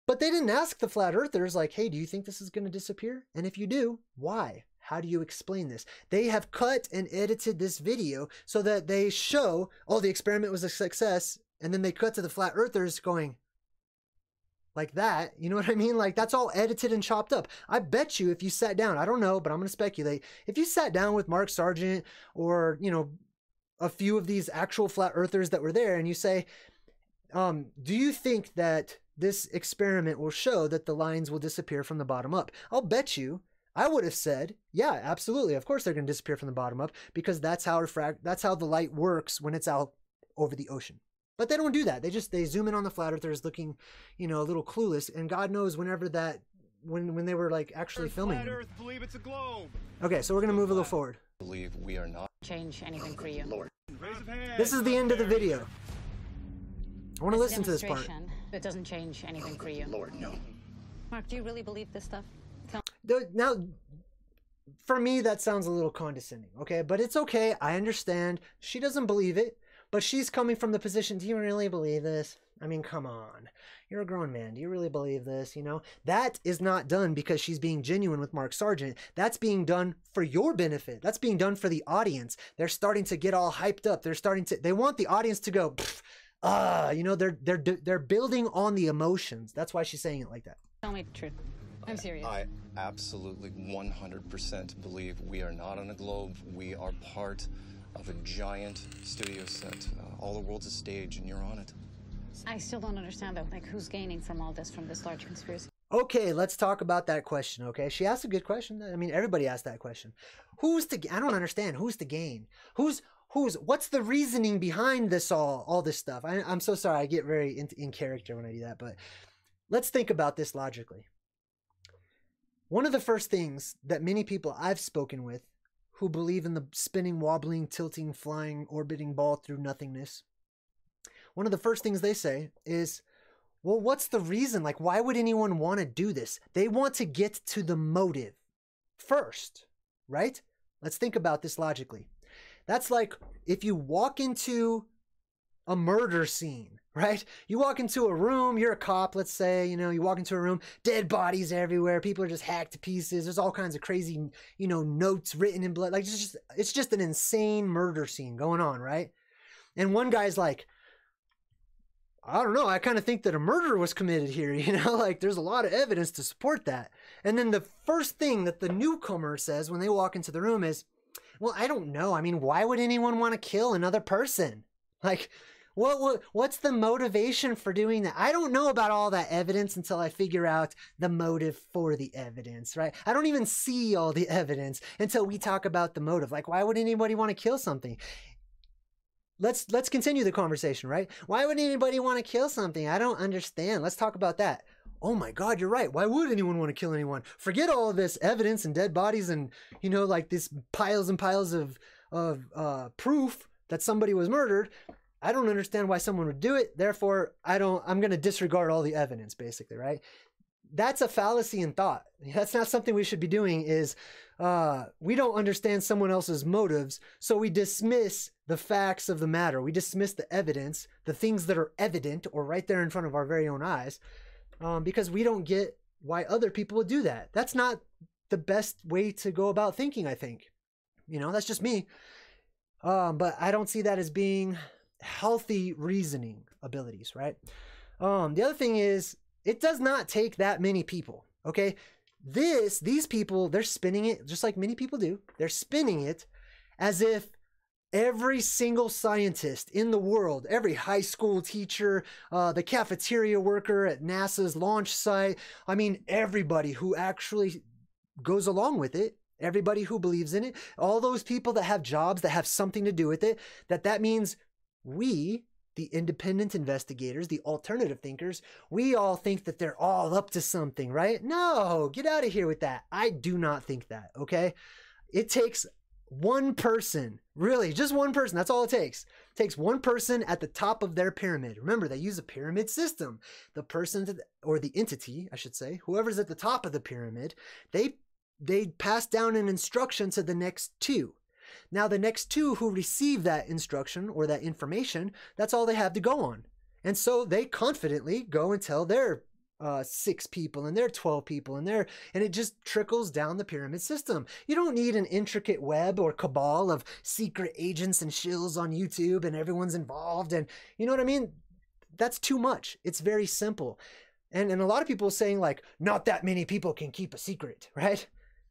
But they didn't ask the flat earthers, like, hey, do you think this is going to disappear? And if you do, why? How do you explain this? They have cut and edited this video so that they show, oh, the experiment was a success, and then they cut to the flat earthers going like that. You know what I mean? Like, that's all edited and chopped up. I bet you if you sat down, I don't know, but I'm going to speculate. If you sat down with Mark Sargent or, you know, a few of these actual flat earthers that were there, and you say, do you think that this experiment will show that the lines will disappear from the bottom up? I'll bet you I would have said, yeah, absolutely. Of course they're going to disappear from the bottom up because that's how the light works when it's out over the ocean. But they don't do that. They zoom in on the flat earthers looking, you know, a little clueless. And God knows whenever that, when they were like actually filming. Flat Earth believe it's a globe. Okay, so we're going to move a little forward. Believe we are not. Change anything for you? Lord. Raise of hands. This is the end of the video. I want to listen to this part. It doesn't change anything for you. Lord, no. Mark, do you really believe this stuff? Now, for me, that sounds a little condescending, okay? But it's okay. I understand. She doesn't believe it, but she's coming from the position, do you really believe this? I mean, come on. You're a grown man. Do you really believe this, you know? That is not done because she's being genuine with Mark Sargent. That's being done for your benefit. That's being done for the audience. They're starting to get all hyped up. They want the audience to go, you know, they're building on the emotions. That's why she's saying it like that. Tell me the truth. I'm serious. I absolutely 100% believe we are not on a globe. We are part of a giant studio set. All the world's a stage, and you're on it. I still don't understand, though. Like, who's gaining from all this, from this large conspiracy? Okay, let's talk about that question, okay? She asked a good question. I mean, everybody asked that question. I don't understand. Who's to gain? What's the reasoning behind this all this stuff? I'm so sorry. I get very in character when I do that, but let's think about this logically. One of the first things that many people I've spoken with who believe in the spinning, wobbling, tilting, flying, orbiting ball through nothingness, one of the first things they say is, well, what's the reason? Like, why would anyone want to do this? They want to get to the motive first, right? Let's think about this logically. That's like if you walk into a murder scene, right? You walk into a room, you're a cop, let's say, you know, you walk into a room, dead bodies everywhere, people are just hacked to pieces, there's all kinds of crazy, you know, notes written in blood, like it's just an insane murder scene going on, right? And one guy's like, I don't know. I kind of think that a murder was committed here, you know, like there's a lot of evidence to support that. And then the first thing that the newcomer says when they walk into the room is, well, I don't know. I mean, why would anyone want to kill another person? Like, what's the motivation for doing that? I don't know about all that evidence until I figure out the motive for the evidence, right? I don't even see all the evidence until we talk about the motive. Like, why would anybody want to kill something? Let's continue the conversation, right? Why would anybody want to kill something? I don't understand. Let's talk about that. Oh my God, you're right. Why would anyone want to kill anyone? Forget all of this evidence and dead bodies and, you know, like this piles and piles of proof that somebody was murdered. I don't understand why someone would do it. Therefore, I'm going to disregard all the evidence, basically, right? That's a fallacy in thought. That's not something we should be doing. Is we don't understand someone else's motives, so we dismiss the facts of the matter. We dismiss the evidence, the things that are evident or right there in front of our very own eyes, because we don't get why other people would do that. That's not the best way to go about thinking, I think. You know, that's just me. But I don't see that as being healthy reasoning abilities, right? The other thing is, it does not take that many people, okay? These people, they're spinning it just like many people do. They're spinning it as if every single scientist in the world, every high school teacher, the cafeteria worker at NASA's launch site, I mean, everybody who actually goes along with it, everybody who believes in it, all those people that have jobs that have something to do with it, that means we, the independent investigators, the alternative thinkers, we all think that they're all up to something, right? No, get out of here with that. I do not think that, okay? It takes one person, really, just one person. That's all it takes. It takes one person at the top of their pyramid. Remember, they use a pyramid system. The person, or the entity, I should say, whoever's at the top of the pyramid, they pass down an instruction to the next two. Now, the next two who receive that instruction or that information, that's all they have to go on. And so they confidently go and tell their 6 people and their 12 people and it just trickles down the pyramid system. You don't need an intricate web or cabal of secret agents and shills on YouTube and everyone's involved. And you know what I mean? That's too much. It's very simple. And a lot of people saying like, not that many people can keep a secret, right?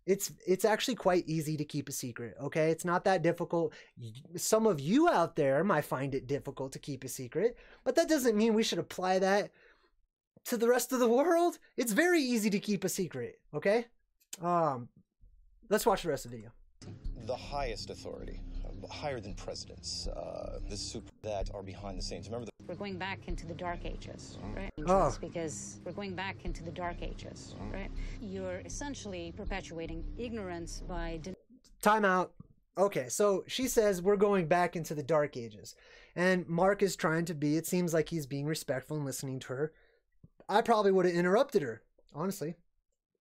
It's actually quite easy to keep a secret, okay? It's not that difficult. Some of you out there might find it difficult to keep a secret, but that doesn't mean we should apply that to the rest of the world. It's very easy to keep a secret, okay? Let's watch the rest of the video. The highest authority, higher than presidents, the super that are behind the scenes. Remember, We're going back into the dark ages, right? Oh. Because we're going back into the dark ages, right? You're essentially perpetuating ignorance by... Time out. Okay, so she says we're going back into the dark ages. And Mark is trying to be, it seems like he's being respectful and listening to her. I probably would have interrupted her, honestly.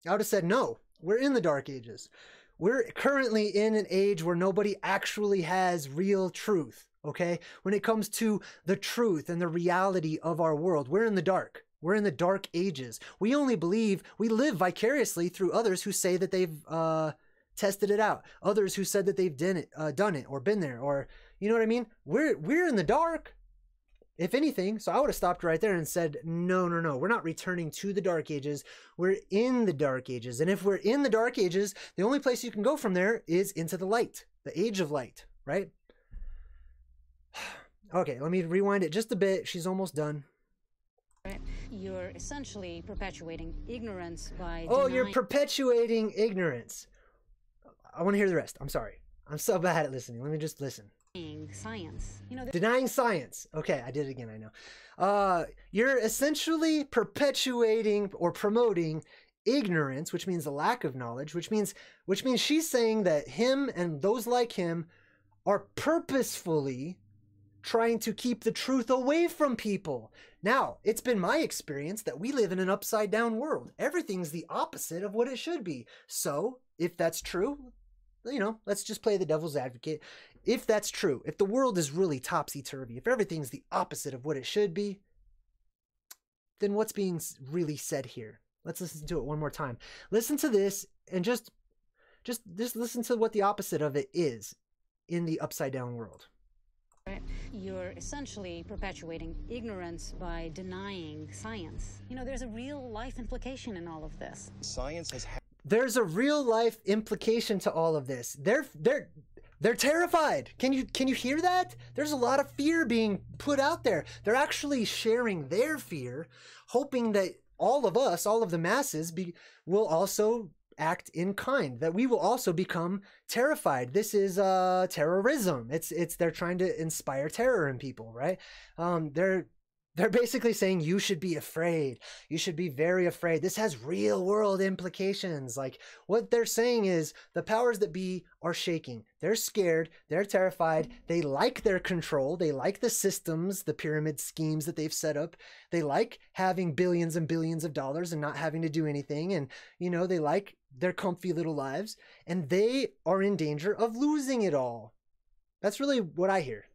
I would have said, no, we're in the dark ages. We're currently in an age where nobody actually has real truth, okay? When it comes to the truth and the reality of our world, we're in the dark. We're in the dark ages. We only believe, we live vicariously through others who say that they've tested it out. Others who said that they've done it or been there, or, you know what I mean? We're in the dark. If anything, so I would have stopped right there and said, no, we're not returning to the dark ages. We're in the dark ages. And if we're in the dark ages, the only place you can go from there is into the light, the age of light, right? Okay, let me rewind it just a bit. She's almost done. You're essentially perpetuating ignorance by... Oh, you're perpetuating ignorance. I want to hear the rest. I'm sorry. I'm so bad at listening. Let me just listen. Science. You know, denying science. Okay, I did it again, I know. You're essentially perpetuating or promoting ignorance, which means a lack of knowledge, which means she's saying that him and those like him are purposefully trying to keep the truth away from people. Now, it's been my experience that we live in an upside down world. Everything's the opposite of what it should be. So, if that's true, you know, let's just play the devil's advocate. If that's true, if the world is really topsy-turvy, if everything's the opposite of what it should be, then what's being really said here? Let's listen to it one more time. Listen to this and just listen to what the opposite of it is in the upside down world. you're essentially perpetuating ignorance by denying science. You know, there's a real life implication in all of this. Science has There's a real life implication to all of this. They're terrified. Can you hear that? There's a lot of fear being put out there. They're actually sharing their fear, hoping that all of us, all of the masses, will also act in kind, that we will also become terrified. This is terrorism. They're trying to inspire terror in people, right? They're basically saying you should be afraid. You should be very afraid. This has real world implications. Like, what they're saying is the powers that be are shaking. They're scared. They're terrified. They like their control. They like the systems, the pyramid schemes that they've set up. They like having billions and billions of dollars and not having to do anything. And, you know, they like their comfy little lives. And they are in danger of losing it all. That's really what I hear.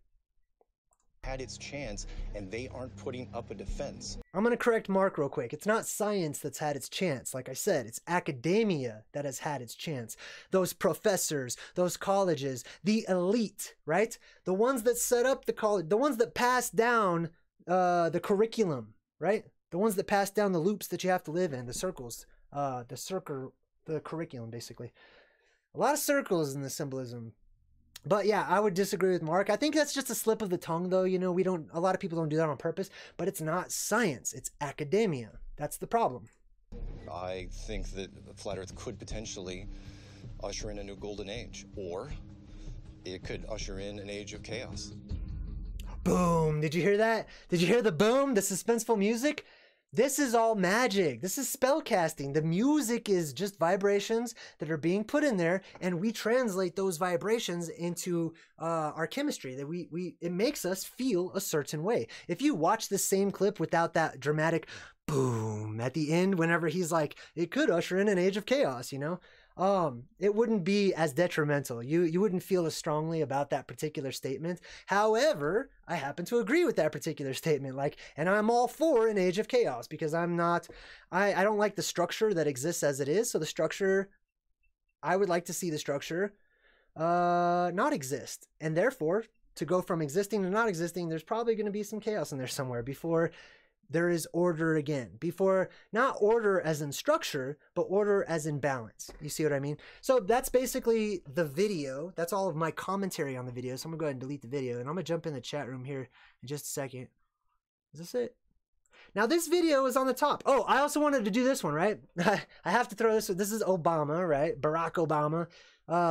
had its chance, and they aren't putting up a defense. I'm going to correct Mark real quick. It's not science that's had its chance. Like I said, it's academia that has had its chance. Those professors, those colleges, the elite, right? The ones that set up the college, the ones that pass down the curriculum, right? The ones that pass down the loops that you have to live in, the circles, the curriculum, basically. A lot of circles in the symbolism. But yeah, I would disagree with Mark. I think that's just a slip of the tongue, though. You know, a lot of people don't do that on purpose, but it's not science. It's academia. That's the problem. I think that Flat Earth could potentially usher in a new golden age, or it could usher in an age of chaos. Boom. Did you hear that? Did you hear the boom? The suspenseful music? This is all magic. This is spell casting. The music is just vibrations that are being put in there, and we translate those vibrations into our chemistry. That it makes us feel a certain way. If you watch the same clip without that dramatic boom at the end, whenever he's like, it could usher in an age of chaos, you know, it wouldn't be as detrimental. You wouldn't feel as strongly about that particular statement. However, I happen to agree with that particular statement. And I'm all for an age of chaos because I don't like the structure that exists as it is. So the structure, I would like to see the structure, not exist. And therefore, to go from existing to not existing, there's probably going to be some chaos in there somewhere before there is order again, before not order as in structure, but order as in balance. You see what I mean? So that's basically the video. That's all of my commentary on the video. So I'm gonna go ahead and delete the video, and I'm gonna jump in the chat room here in just a second. Is this it? Now this video is on the top. Oh, I also wanted to do this one, right? I have to throw this. This is Obama, right? Barack Obama.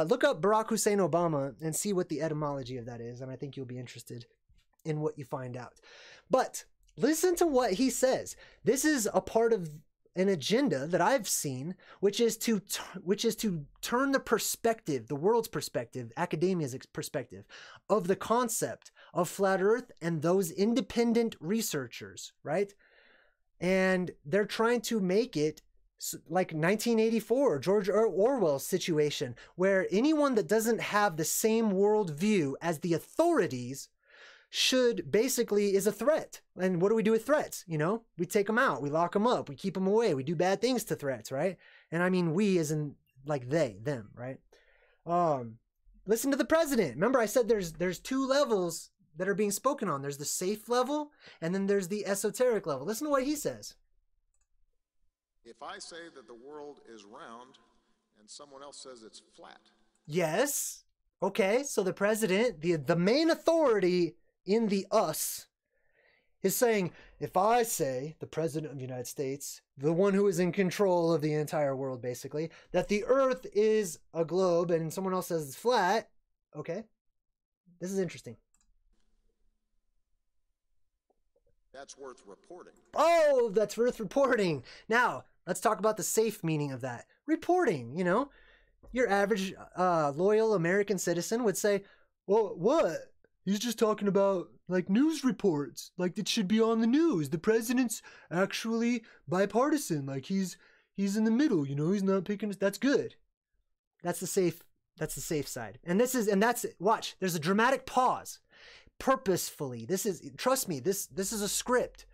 Look up Barack Hussein Obama and see what the etymology of that is, and I think you'll be interested in what you find out. But listen to what he says. This is a part of an agenda that I've seen, which is to turn the perspective, the world's perspective, academia's perspective, of the concept of flat Earth and those independent researchers, right? And they're trying to make it like 1984, George Orwell's situation, where anyone that doesn't have the same worldview as the authorities is a threat. And what do we do with threats? You know, we take them out, we lock them up, we keep them away, we do bad things to threats, right? And I mean we as in like them, right? Listen to the president. Remember I said there's two levels that are being spoken on. There's the safe level and then there's the esoteric level. Listen to what he says. If I say that the world is round and someone else says it's flat. Yes. Okay, so the president, the main authority in the us, is saying, if I say, the president of the United States, the one who is in control of the entire world, basically, that the earth is a globe and someone else says it's flat, okay, this is interesting. That's worth reporting. Oh, that's worth reporting. Now, let's talk about the safe meaning of that. Reporting, you know, your average loyal American citizen would say, well, what? He's just talking about like news reports, like it should be on the news. The president's actually bipartisan, like he's in the middle, you know, he's not picking. That's good. That's the safe side. And watch, there's a dramatic pause purposefully. Trust me, this is a script.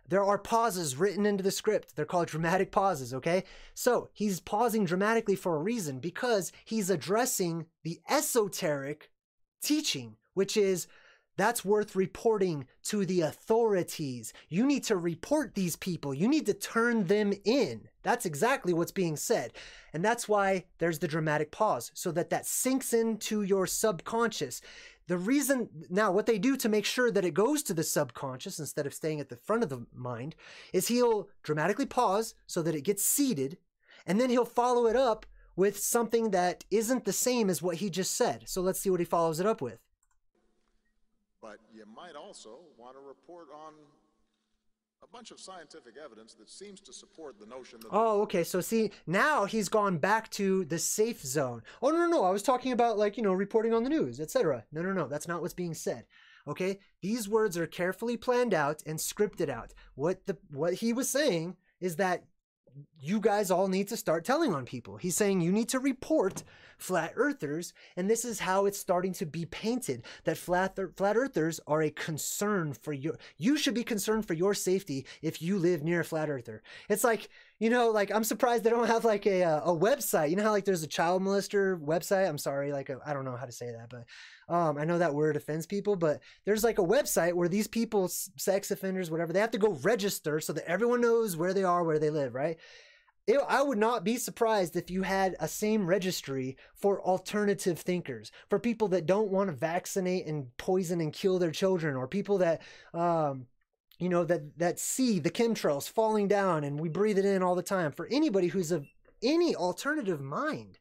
There are pauses written into the script. They're called dramatic pauses, okay? So he's pausing dramatically for a reason, because he's addressing the esoteric teaching, which is That's worth reporting to the authorities. You need to report these people. You need to turn them in. That's exactly what's being said. And that's why there's the dramatic pause, so that that sinks into your subconscious. The reason, now what they do to make sure that it goes to the subconscious instead of staying at the front of the mind, is he'll dramatically pause so that it gets seated, and then he'll follow it up with something that isn't the same as what he just said. So let's see what he follows it up with. But you might also want to report on a bunch of scientific evidence that seems to support the notion that... Oh, okay. So see, now he's gone back to the safe zone. Oh, no. I was talking about, like, you know, reporting on the news, etc. No. That's not what's being said. Okay? These words are carefully planned out and scripted out. What he was saying is that you guys all need to start telling on people. He's saying you need to report flat earthers, and this is how it's starting to be painted, that flat earthers are a concern for you should be concerned for your safety if you live near a flat earther. It's like, you know, like, I'm surprised they don't have like a website. You know how like there's a child molester website? I'm sorry, like I don't know how to say that, but I know that word offends people, but there's like a website where these people, sex offenders, whatever, they have to go register so that everyone knows where they are, where they live, right? I would not be surprised if you had a same registry for alternative thinkers, for people that don't want to vaccinate and poison and kill their children, or people that, you know, that see the chemtrails falling down and we breathe it in all the time. For anybody who's of any alternative mind,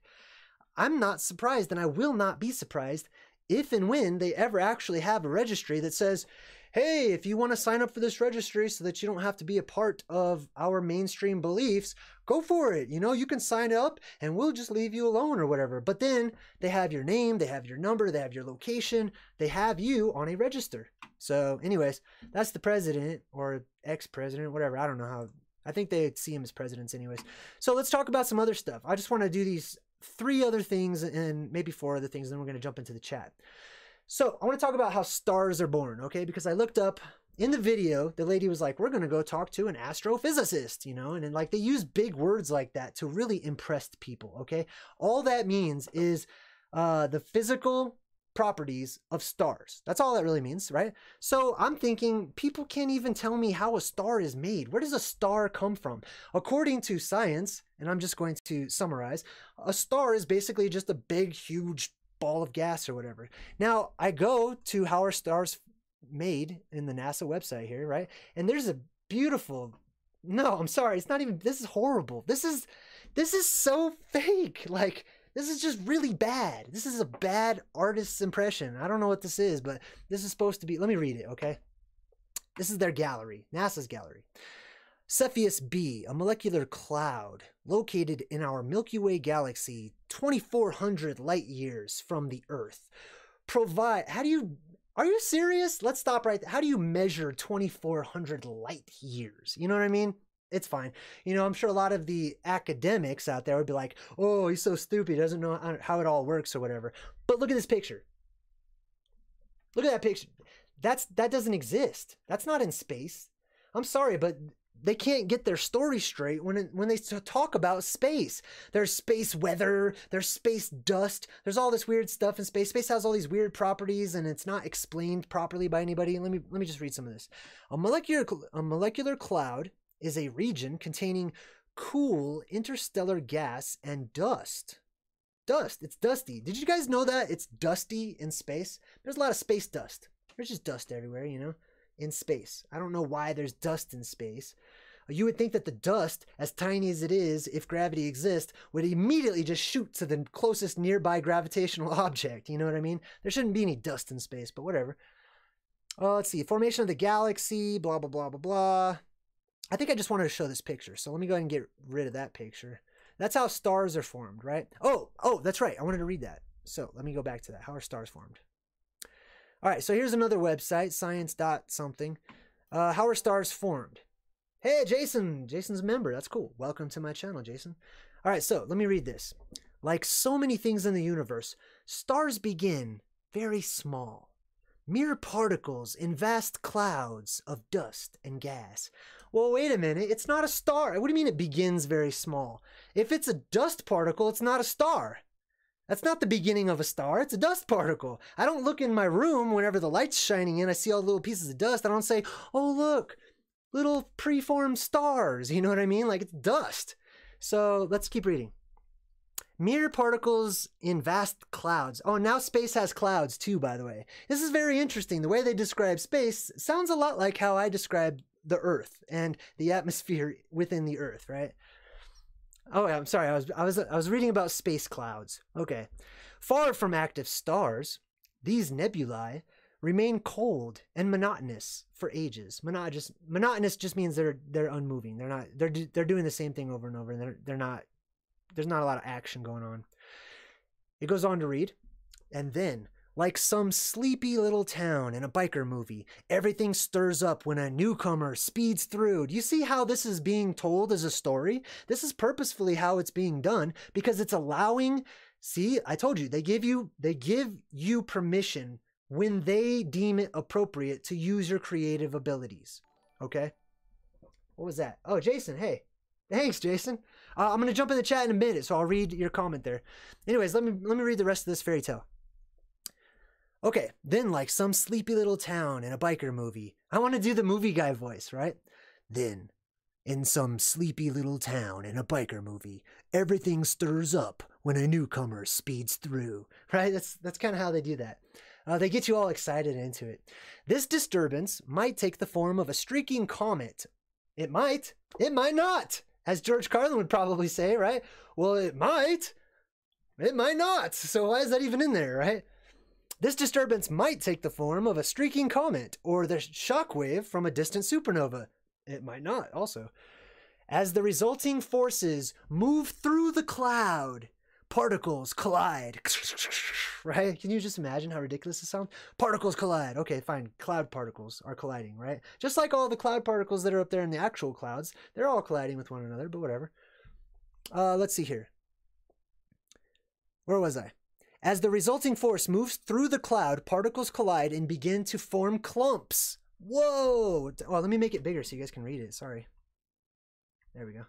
I'm not surprised, and I will not be surprised if and when they ever actually have a registry that says, hey, if you want to sign up for this registry so that you don't have to be a part of our mainstream beliefs, go for it. You know, you can sign up and we'll just leave you alone or whatever. But then they have your name, they have your number, they have your location, they have you on a register. So anyways, that's the president or ex-president, whatever. I don't know how. I think they see him as presidents anyways. So let's talk about some other stuff. I just want to do these 3 other things and maybe 4 other things, then we're going to jump into the chat. So I want to talk about how stars are born, okay? Because I looked up in the video, the lady was like, we're going to go talk to an astrophysicist, you know? And then like they use big words like that to really impress people, okay? All that means is the physical properties of stars. That's all that really means, right? So I'm thinking people can't even tell me how a star is made. Where does a star come from? According to science, and I'm just going to summarize, a star is basically just a big, huge ball of gas or whatever. Now, I go to how are stars made in the NASA website here, right? And there's a beautiful, no, I'm sorry, it's not even, this is horrible. This is so fake. Like, this is just really bad. This is a bad artist's impression. I don't know what this is, but this is supposed to be, let me read it, okay? This is their gallery, NASA's gallery. Cepheus B, a molecular cloud located in our Milky Way galaxy, 2,400 light years from the Earth. Are you serious? Let's stop right there. How do you measure 2,400 light years? You know what I mean? It's fine. You know, I'm sure a lot of the academics out there would be like, oh, he's so stupid, he doesn't know how it all works or whatever. But look at this picture. Look at that picture. That doesn't exist. That's not in space. I'm sorry, but they can't get their story straight when they talk about space. There's space weather, there's space dust, there's all this weird stuff in space. Space has all these weird properties and it's not explained properly by anybody. Let me just read some of this. A molecular cloud is a region containing cool interstellar gas and dust. It's dusty. Did you guys know that it's dusty in space? There's a lot of space dust. There's just dust everywhere, you know, in space. I don't know why there's dust in space. You would think that the dust, as tiny as it is, if gravity exists, would immediately just shoot to the closest nearby gravitational object. You know what I mean? There shouldn't be any dust in space, but whatever. Let's see. Formation of the galaxy, blah, blah, blah, blah, blah. I think I just wanted to show this picture, so let me go ahead and get rid of that picture. That's how stars are formed, right? Oh, that's right. I wanted to read that. So let me go back to that. How are stars formed? All right, so here's another website, science.something. How are stars formed? Hey, Jason. Jason's a member. That's cool. Welcome to my channel, Jason. All right, so let me read this. Like so many things in the universe, stars begin very small. Mere particles in vast clouds of dust and gas. Well, wait a minute. It's not a star. What do you mean it begins very small? If it's a dust particle, it's not a star. That's not the beginning of a star. It's a dust particle. I don't look in my room whenever the light's shining in. I see all the little pieces of dust. I don't say, oh, look, little preformed stars. You know what I mean? Like, it's dust. So let's keep reading. Mere particles in vast clouds. Oh, now space has clouds too, by the way. This is very interesting. The way they describe space sounds a lot like how I describe the Earth and the atmosphere within the Earth, right? Oh, I'm sorry. I was reading about space clouds. Okay. Far from active stars, these nebulae remain cold and monotonous for ages. Monotonous just means they're unmoving. They're doing the same thing over and over, and there's not a lot of action going on. It goes on to read, and then, like some sleepy little town in a biker movie, everything stirs up when a newcomer speeds through. Do you see how this is being told as a story? This is purposefully how it's being done, because it's allowing, see, I told you, they give you permission when they deem it appropriate to use your creative abilities. Okay? What was that? Oh, Jason, hey. Thanks, Jason. I'm going to jump in the chat in a minute, so I'll read your comment there. Anyways, let me read the rest of this fairy tale. Okay, then like some sleepy little town in a biker movie. I want to do the movie guy voice, right? Then, in some sleepy little town in a biker movie, everything stirs up when a newcomer speeds through. Right? That's kind of how they do that. They get you all excited into it. This disturbance might take the form of a streaking comet. It might not. As George Carlin would probably say, right? Well, it might not. So why is that even in there, right? This disturbance might take the form of a streaking comet or the shockwave from a distant supernova. It might not also. As the resulting forces move through the cloud, particles collide. Right? Can you just imagine how ridiculous this sounds? Particles collide. Okay, fine. Cloud particles are colliding, right? Just like all the cloud particles that are up there in the actual clouds, they're all colliding with one another, but whatever. Let's see here. Where was I? As the resulting force moves through the cloud, particles collide and begin to form clumps. Whoa! Oh, let me make it bigger so you guys can read it. Sorry. There we go.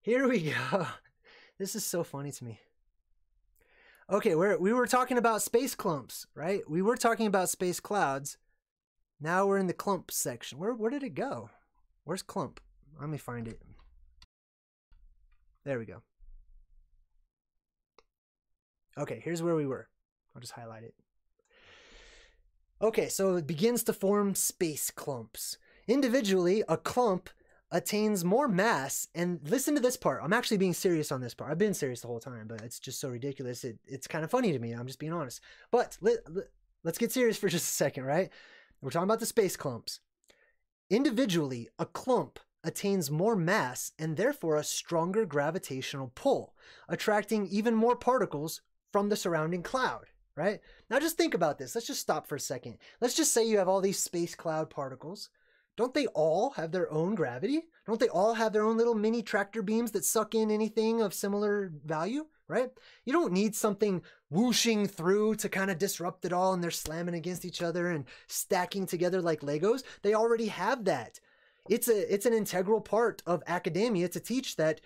Here we go. This is so funny to me. Okay, we were talking about space clumps, right? We were talking about space clouds. Now we're in the clump section. Where did it go? Where's clump? Let me find it. There we go. Okay, here's where we were. I'll just highlight it. Okay, so it begins to form space clumps. Individually, a clump attains more mass, and listen to this part. I'm actually being serious on this part. I've been serious the whole time, but it's just so ridiculous. It's kind of funny to me. I'm just being honest. But let's get serious for just a second, right? We're talking about the space clumps. Individually, a clump attains more mass and therefore a stronger gravitational pull, attracting even more particles from the surrounding cloud, right? Now just think about this. Let's just stop for a second. Let's just say you have all these space cloud particles. Don't they all have their own gravity? Don't they all have their own little mini tractor beams that suck in anything of similar value, right? You don't need something whooshing through to kind of disrupt it all and they're slamming against each other and stacking together like Legos. They already have that. It's an integral part of academia to teach that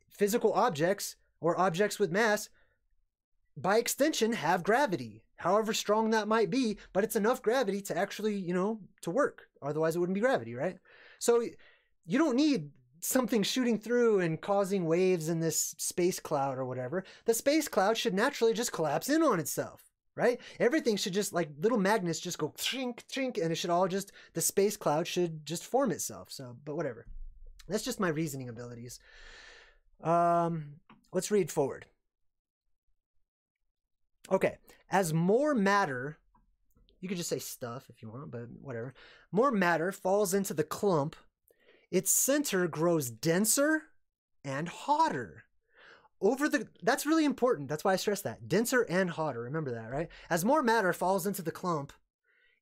physical objects or objects with mass, by extension, have gravity, however strong that might be, but it's enough gravity to actually, to work. Otherwise, it wouldn't be gravity, right? So you don't need something shooting through and causing waves in this space cloud or whatever. The space cloud should naturally just collapse in on itself, right? Everything should just, like little magnets, just go trink, trink, and it should all just, the space cloud should just form itself. So, but whatever. That's just my reasoning abilities. Let's read forward. Okay, as more matter, you could just say stuff if you want, but whatever. More matter falls into the clump, its center grows denser and hotter. That's really important. That's why I stress that. Denser and hotter. Remember that, right? As more matter falls into the clump,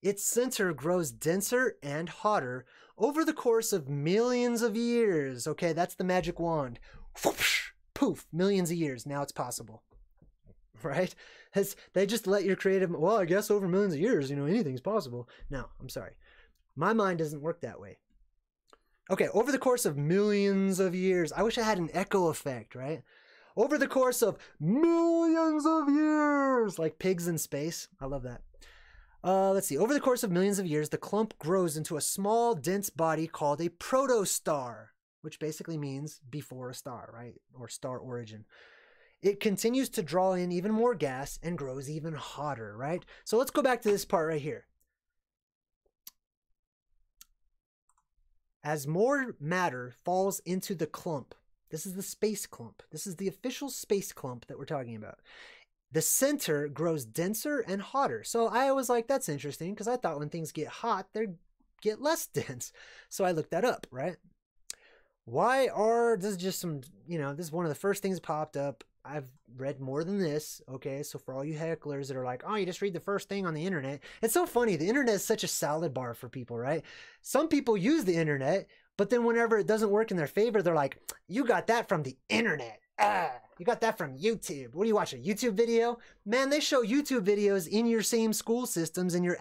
its center grows denser and hotter over the course of millions of years. Okay, that's the magic wand. Whoosh, poof, millions of years. Now it's possible. Right? They just let your creative, well, I guess over millions of years, anything's possible. No, I'm sorry. My mind doesn't work that way. Okay, over the course of millions of years, I wish I had an echo effect, right? Over the course of millions of years, like pigs in space. I love that. Let's see. Over the course of millions of years, the clump grows into a small, dense body called a protostar, which basically means before a star, right? Or star origin. It continues to draw in even more gas and grows even hotter, right? So let's go back to this part right here. As more matter falls into the clump, this is the space clump. This is the official space clump that we're talking about. The center grows denser and hotter. So I was like, that's interesting, because I thought when things get hot, they get less dense. So I looked that up, right? This is just some, this is one of the first things that popped up. I've read more than this, okay? So for all you hecklers that are like, oh, you just read the first thing on the internet. It's so funny. The internet is such a salad bar for people, right? Some people use the internet, but then whenever it doesn't work in their favor, they're like, you got that from the internet. You got that from YouTube. What do you watch, a YouTube video? Man, they show YouTube videos in your same school systems, in your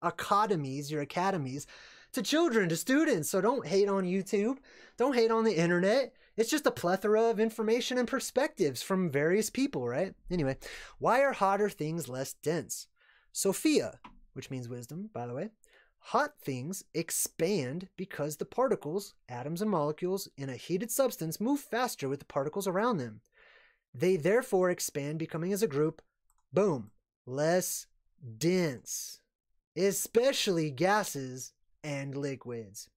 academies, to children, to students. So don't hate on YouTube. Don't hate on the internet. It's just a plethora of information and perspectives from various people, right? Anyway, why are hotter things less dense? Sophia, which means wisdom, by the way. Hot things expand because the particles, atoms and molecules, in a heated substance move faster with the particles around them. They therefore expand, becoming as a group, boom, less dense, especially gases and liquids.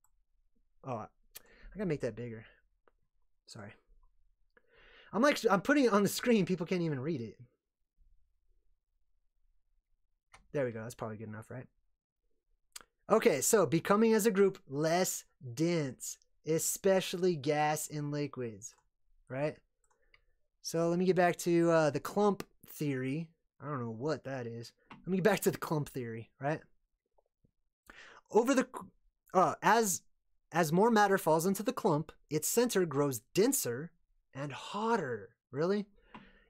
Oh, I gotta make that bigger. Sorry. I'm putting it on the screen. People can't even read it. There we go. That's probably good enough, right? Okay, so becoming as a group less dense, especially gas and liquids, right? So let me get back to the clump theory. I don't know what that is. Let me get back to the clump theory, right? As more matter falls into the clump, its center grows denser and hotter. Really?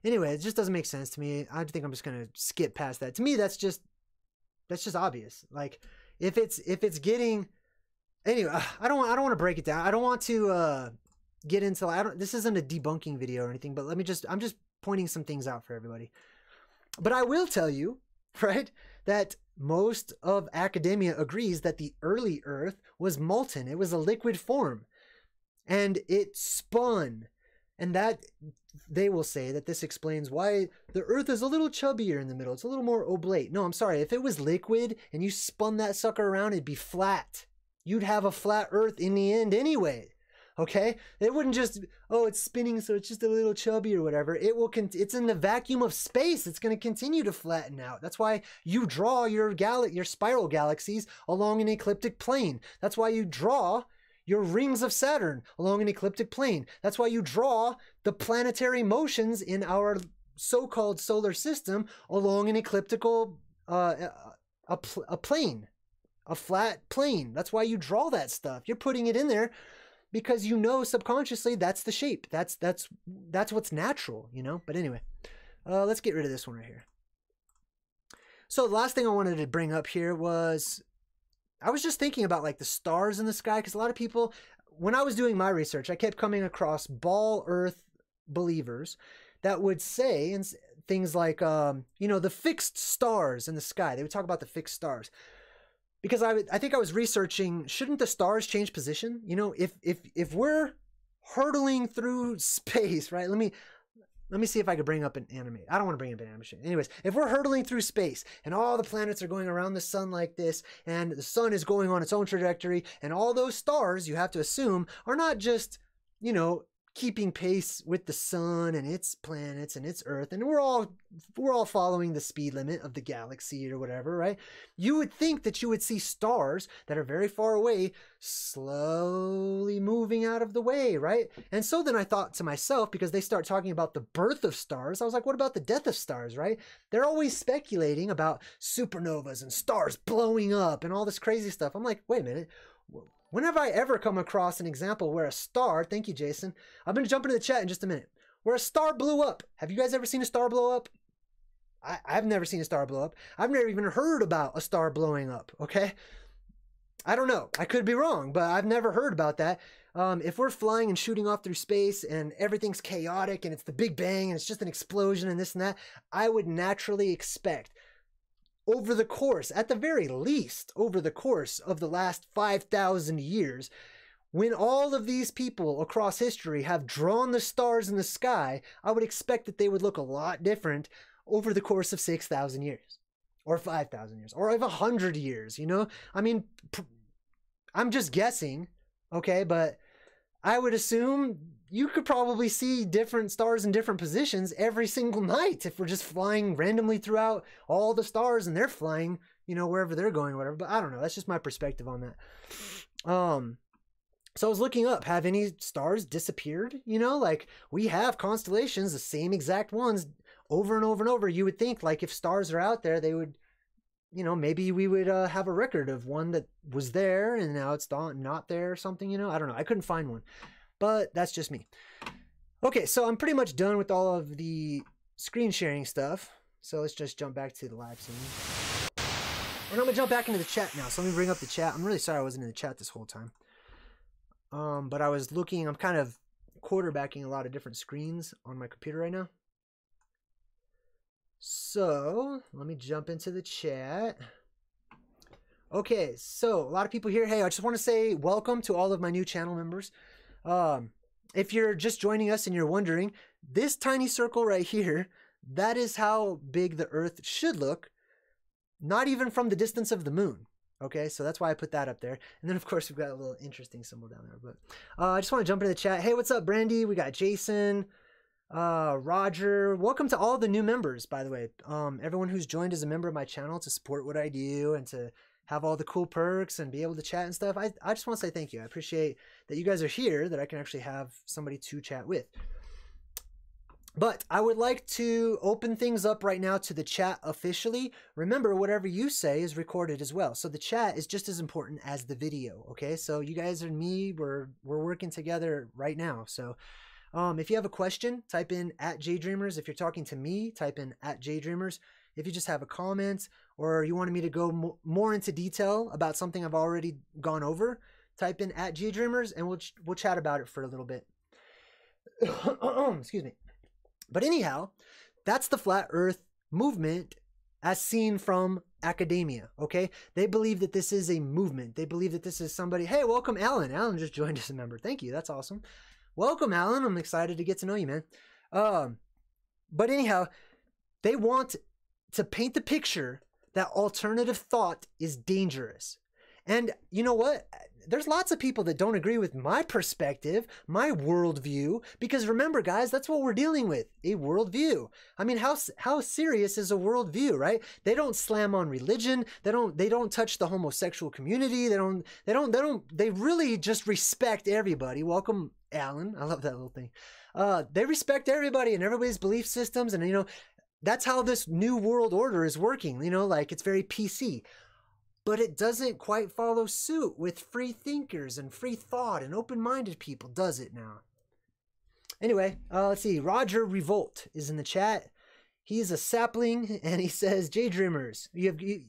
Anyway, it just doesn't make sense to me. I think I'm just gonna skip past that. To me, that's just obvious. Like, if it's getting, anyway, I don't want to break it down. I don't want to get into, this isn't a debunking video or anything, but I'm just pointing some things out for everybody. But I will tell you, right, that most of academia agrees that the early Earth was molten. It was a liquid form, and it spun. And that, they will say that this explains why the Earth is a little chubbier in the middle. It's a little more oblate. No, I'm sorry. If it was liquid and you spun that sucker around, it'd be flat. You'd have a flat Earth in the end anyway. Okay? It wouldn't just, oh, it's spinning, so it's just a little chubby or whatever. It's in the vacuum of space. It's going to continue to flatten out. That's why you draw your spiral galaxies along an ecliptic plane. That's why you draw your rings of Saturn along an ecliptic plane. That's why you draw the planetary motions in our so-called solar system along an elliptical plane, a flat plane. That's why you draw that stuff. You're putting it in there because you know subconsciously that's the shape. That's what's natural, you know? But anyway, let's get rid of this one right here. So the last thing I wanted to bring up here was, I was just thinking about like the stars in the sky, because a lot of people, when I was doing my research, I kept coming across ball earth believers that would say things like, the fixed stars in the sky. They would talk about the fixed stars. Because I think I was researching, shouldn't the stars change position? You know, if we're hurtling through space, right? Let me see if I could bring up an anime. I don't want to bring up an animation. Anyways, if we're hurtling through space and all the planets are going around the sun like this, and the sun is going on its own trajectory, and all those stars, you have to assume, are not just, keeping pace with the sun and its planets and its Earth, and we're all following the speed limit of the galaxy or whatever, right? You would think that you would see stars that are very far away slowly moving out of the way, right? And so then I thought to myself, because they start talking about the birth of stars, I was like, what about the death of stars, right? They're always speculating about supernovas and stars blowing up and all this crazy stuff. I'm like, wait a minute. When have I ever come across an example where a star, thank you, Jason, I'm going to jump into the chat in just a minute, where a star blew up? Have you guys ever seen a star blow up? I've never seen a star blow up. I've never even heard about a star blowing up, okay? I don't know. I could be wrong, but I've never heard about that. If we're flying and shooting off through space and everything's chaotic and it's the Big Bang and it's just an explosion and this and that, I would naturally expect over the course, at the very least, over the course of the last 5,000 years, when all of these people across history have drawn the stars in the sky, I would expect that they would look a lot different over the course of 6,000 years or 5,000 years or of 100 years, you know? I mean, I'm just guessing, okay? But I would assume you could probably see different stars in different positions every single night if we're just flying randomly throughout all the stars and they're flying, you know, wherever they're going or whatever. But I don't know. That's just my perspective on that. So I was looking up, have any stars disappeared? You know, like we have constellations, the same exact ones over and over and over. You would think like if stars are out there, they would, you know, maybe we would have a record of one that was there and now it's not there or something, you know? I don't know. I couldn't find one, but that's just me. Okay, so I'm pretty much done with all of the screen sharing stuff. So let's just jump back to the live scene. And I'm gonna jump back into the chat now. So let me bring up the chat. I'm really sorry I wasn't in the chat this whole time. But I was looking, I'm kind of quarterbacking a lot of different screens on my computer right now. So let me jump into the chat. Okay, so a lot of people here. Hey, I just want to say welcome to all of my new channel members. If you're just joining us and you're wondering, this tiny circle right here, that is how big the Earth should look, not even from the distance of the moon. Okay, so that's why I put that up there. And then, of course, we've got a little interesting symbol down there. But I just want to jump into the chat. Hey, what's up, Brandy? We got Jason. Roger, welcome to all the new members, by the way. Everyone who's joined as a member of my channel to support what I do and to have all the cool perks and be able to chat and stuff. I just want to say thank you. I appreciate that you guys are here, that I can actually have somebody to chat with. But I would like to open things up right now to the chat officially. Remember, whatever you say is recorded as well. So the chat is just as important as the video, okay? So you guys and me, we're working together right now. So if you have a question, type in @JayDreamerZ. If you're talking to me, type in @JayDreamerZ. If you just have a comment or you wanted me to go more into detail about something I've already gone over, type in @JayDreamerZ and we'll chat about it for a little bit. Excuse me. But anyhow, that's the flat earth movement as seen from academia, okay? They believe that this is a movement. They believe that this is somebody. Hey, welcome, Alan. Alan just joined as a member. Thank you. That's awesome. Welcome, Alan. I'm excited to get to know you, man. But anyhow, they want to paint the picture that alternative thought is dangerous. And you know what? There's lots of people that don't agree with my perspective, my worldview, because remember, guys, that's what we're dealing with, a worldview. I mean, how serious is a worldview, right? They don't slam on religion. They don't touch the homosexual community. They really just respect everybody. Welcome, Alan. I love that little thing. They respect everybody and everybody's belief systems. And, you know, that's how this new world order is working. You know, like it's very PC. But it doesn't quite follow suit with free thinkers and free thought and open-minded people, does it now? Anyway, let's see. Roger Revolt is in the chat. He's a sapling, and he says, JayDreamerZ,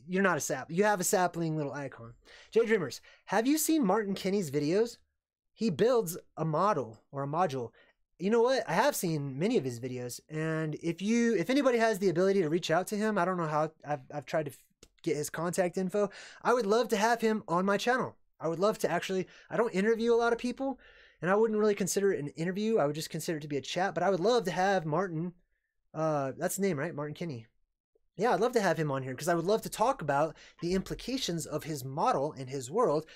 you're not a sapling. You have a sapling little icon. JayDreamerZ, have you seen Martin Kinney's videos? He builds a model or a module. You know what? I have seen many of his videos, and if anybody has the ability to reach out to him, I don't know how. I've tried to get his contact info. I would love to have him on my channel. I would love to actually, I don't interview a lot of people and I wouldn't really consider it an interview. I would just consider it to be a chat, but I would love to have Martin, that's the name, right? Martin Kinney. Yeah, I'd love to have him on here because I would love to talk about the implications of his model and his world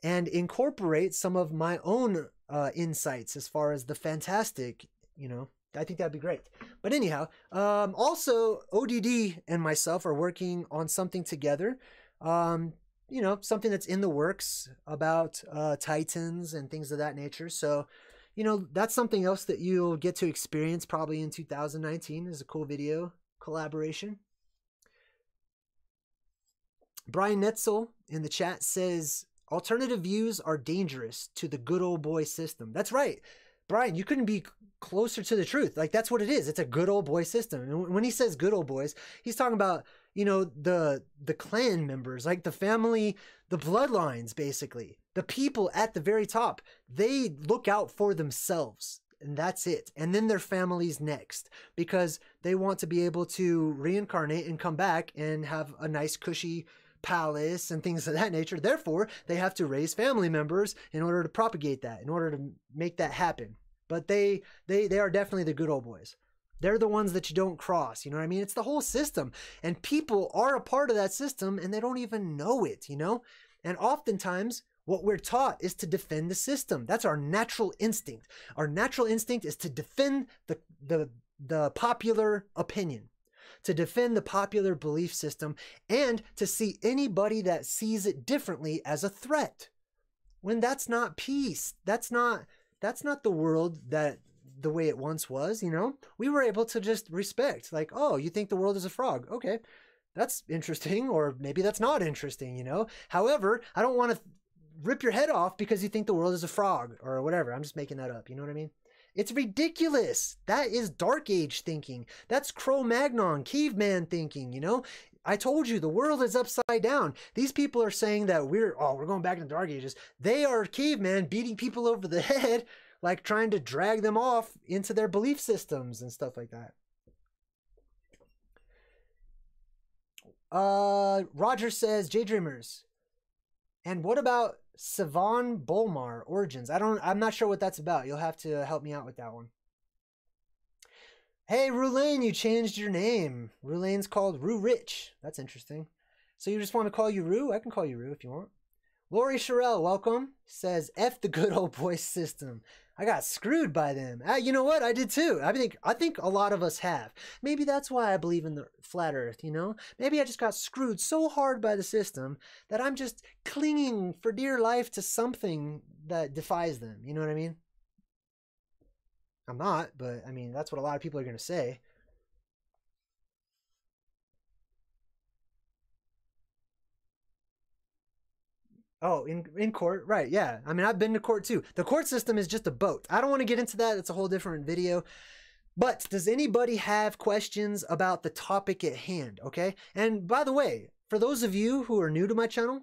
and incorporate some of my own insights as far as the fantastic, you know, I think that'd be great. But anyhow, also ODD and myself are working on something together. You know, something that's in the works about Titans and things of that nature. So, you know, that's something else that you'll get to experience probably in 2019 is a cool video collaboration. Brian Netzel in the chat says, alternative views are dangerous to the good old boy system. That's right. Brian, you couldn't be closer to the truth. Like, that's what it is. It's a good old boy system. And when he says good old boys, he's talking about, you know, the clan members, like the family, the bloodlines, basically. The people at the very top, they look out for themselves. And that's it. And then their families next, because they want to be able to reincarnate and come back and have a nice cushy palace and things of that nature. Therefore, they have to raise family members in order to propagate that, in order to make that happen. But they are definitely the good old boys. They're the ones that you don't cross. You know what I mean? It's the whole system. And people are a part of that system and they don't even know it, you know? And oftentimes, what we're taught is to defend the system. That's our natural instinct. Our natural instinct is to defend the popular opinion, to defend the popular belief system, and to see anybody that sees it differently as a threat. When that's not peace, that's not the world that the way it once was, you know? We were able to just respect, like, oh, you think the world is a frog? Okay, that's interesting, or maybe that's not interesting, you know? However, I don't want to rip your head off because you think the world is a frog or whatever. I'm just making that up. You know what I mean? It's ridiculous. That is Dark Age thinking. That's Cro-Magnon, caveman thinking, you know? I told you the world is upside down. These people are saying that we're going back to the Dark Ages. They are caveman beating people over the head, like trying to drag them off into their belief systems and stuff like that. Roger says, JayDreamerZ. And what about Savan Bolmar Origins? I'm not sure what that's about. You'll have to help me out with that one. Hey, Rulaine, you changed your name. Rulaine's called Rue Rich. That's interesting. So you just want to call you Rue? I can call you Rue if you want. Lori Sherrill, welcome. Says, F the good old boy system. I got screwed by them. You know what? I did too. I think a lot of us have. Maybe that's why I believe in the flat earth, you know? Maybe I just got screwed so hard by the system that I'm just clinging for dear life to something that defies them. You know what I mean? I'm not, but I mean, that's what a lot of people are going to say. Oh, in court, right, yeah. I mean, I've been to court too. The court system is just a boat. I don't want to get into that. It's a whole different video. But does anybody have questions about the topic at hand, okay? And by the way, for those of you who are new to my channel,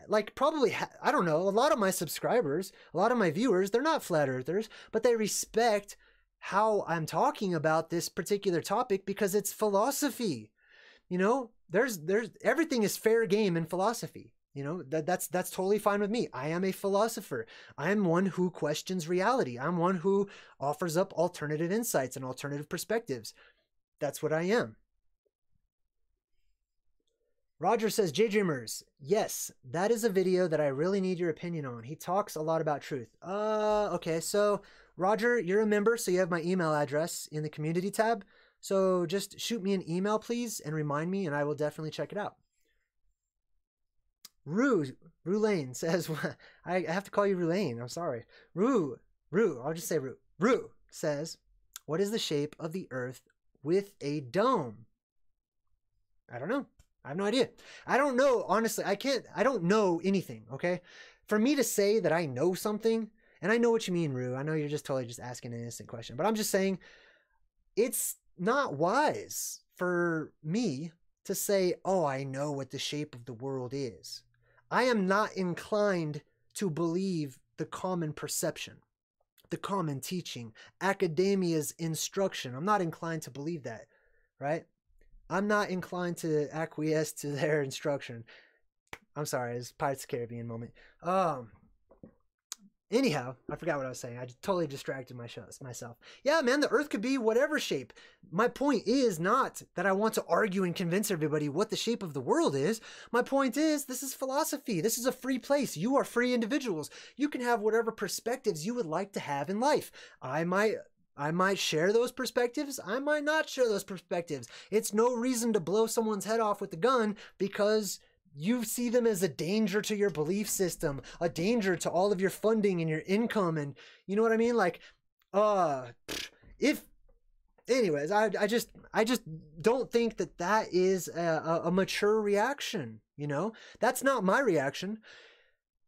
like probably, I don't know, a lot of my subscribers, a lot of my viewers, they're not flat earthers, but they respect how I'm talking about this particular topic because it's philosophy. You know, there's everything is fair game in philosophy. You know, that's totally fine with me. I am a philosopher. I am one who questions reality. I'm one who offers up alternative insights and alternative perspectives. That's what I am. Roger says, JayDreamerZ, yes, that is a video that I really need your opinion on. He talks a lot about truth. Okay, so Roger, you're a member, so you have my email address in the community tab. So just shoot me an email, please, and remind me, and I will definitely check it out. Rulaine says, I have to call you Rulaine. I'm sorry. I'll just say Rue. Rue says, what is the shape of the Earth with a dome? I don't know. I have no idea. I don't know. Honestly, I don't know anything, okay? For me to say that I know something, and I know what you mean, Rue. I know you're just totally just asking an innocent question, but I'm just saying it's not wise for me to say, oh, I know what the shape of the world is. I am not inclined to believe the common perception, the common teaching, academia's instruction. I'm not inclined to believe that, right? I'm not inclined to acquiesce to their instruction. I'm sorry, it's Pirates of the Caribbean moment. Anyhow, I forgot what I was saying. I totally distracted myself. Yeah, man, the Earth could be whatever shape. My point is not that I want to argue and convince everybody what the shape of the world is. My point is, this is philosophy. This is a free place. You are free individuals. You can have whatever perspectives you would like to have in life. I might share those perspectives. I might not share those perspectives. It's no reason to blow someone's head off with a gun because you see them as a danger to your belief system, a danger to all of your funding and your income. And you know what I mean? Like, anyways, I just don't think that is a mature reaction. You know, that's not my reaction.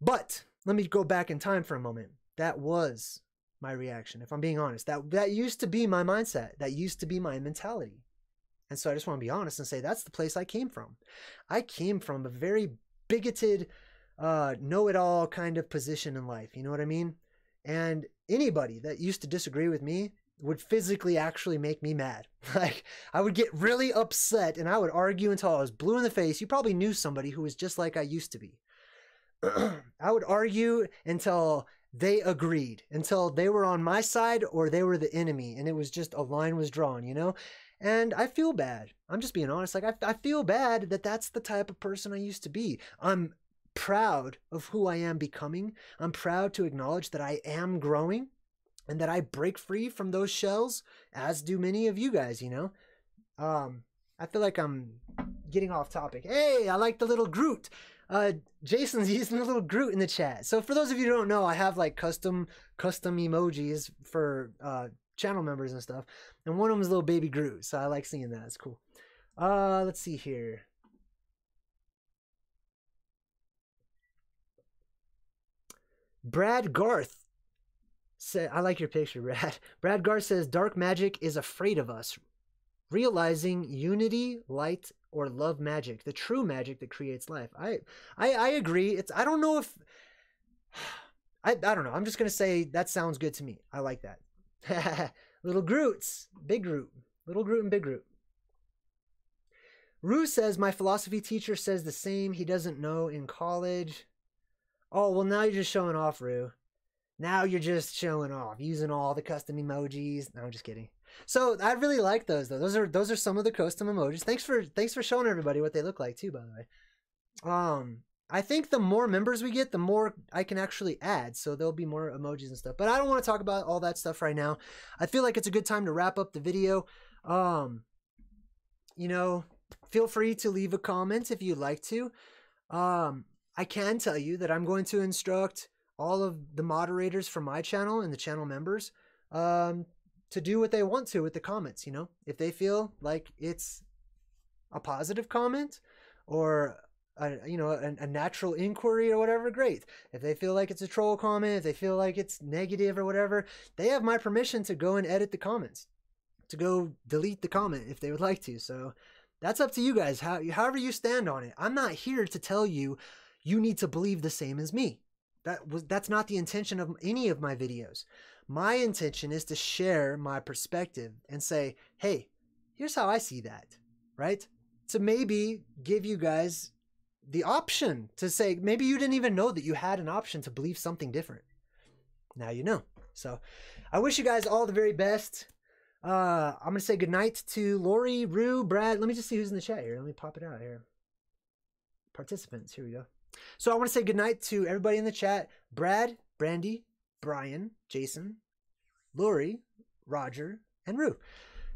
But let me go back in time for a moment. That was my reaction. If I'm being honest, that used to be my mindset. That used to be my mentality. And so I just want to be honest and say that's the place I came from. I came from a very bigoted, know-it-all kind of position in life. You know what I mean? And anybody that used to disagree with me would physically actually make me mad. Like, I would get really upset and I would argue until I was blue in the face. You probably knew somebody who was just like I used to be. I would argue until they agreed, until they were on my side or they were the enemy, and it was just a line was drawn, you know? And I feel bad. I'm just being honest. Like, I feel bad that that's the type of person I used to be. I'm proud of who I am becoming. I'm proud to acknowledge that I am growing and that I break free from those shells, as do many of you guys, you know? I feel like I'm getting off topic. Hey, I like the little Groot. Jason's using a little Groot in the chat. So for those of you who don't know, I have like custom emojis for channel members and stuff. And one of them is little baby Groot. So I like seeing that. It's cool. Let's see here. Brad Garth said, I like your picture, Brad. Brad Garth says, dark magic is afraid of us. Realizing unity, light, or love magic, the true magic that creates life. I agree. I don't know if I don't know. I'm just gonna say that sounds good to me. I like that. Little Groots, big Groot, little Groot and big Groot. Rue says my philosophy teacher says the same. He doesn't know in college. Oh well, now you're just showing off, Rue. Now you're just showing off, using all the custom emojis. No, I'm just kidding. So I really like those though. Those are some of the custom emojis. Thanks for showing everybody what they look like too, by the way. I think the more members we get, the more I can actually add. So there'll be more emojis and stuff. But I don't want to talk about all that stuff right now. I feel like it's a good time to wrap up the video. You know, feel free to leave a comment if you'd like to. I can tell you that I'm going to instruct all of the moderators for my channel and the channel members to do what they want to with the comments, you know? If they feel like it's a positive comment or a natural inquiry or whatever, great. If they feel like it's a troll comment, if they feel like it's negative or whatever, they have my permission to go and edit the comments, to go delete the comment if they would like to. So that's up to you guys, however you stand on it. I'm not here to tell you you need to believe the same as me. That's not the intention of any of my videos. My intention is to share my perspective and say, hey, here's how I see that, right? To maybe give you guys the option to say, maybe you didn't even know that you had an option to believe something different. Now you know. So I wish you guys all the very best. I'm going to say goodnight to Lori, Rue, Brad. Let me just see who's in the chat here. Let me pop it out here. Participants. Here we go. So I want to say goodnight to everybody in the chat. Brad, Brandy, Brian, Jason, Lori, Roger, and Rue.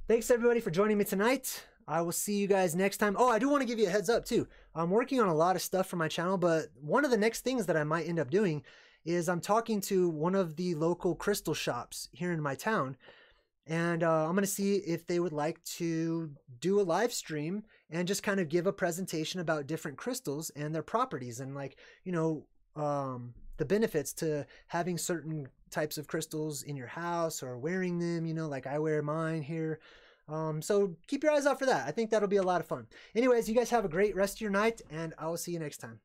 Thanks everybody for joining me tonight. I will see you guys next time. Oh, I do want to give you a heads up too. I'm working on a lot of stuff for my channel, but one of the next things that I might end up doing is I'm talking to one of the local crystal shops here in my town. And I'm going to see if they would like to do a live stream and just kind of give a presentation about different crystals and their properties and like, you know, the benefits to having certain types of crystals in your house or wearing them, you know, like I wear mine here. So keep your eyes out for that. I think that'll be a lot of fun. Anyways, you guys have a great rest of your night and I will see you next time.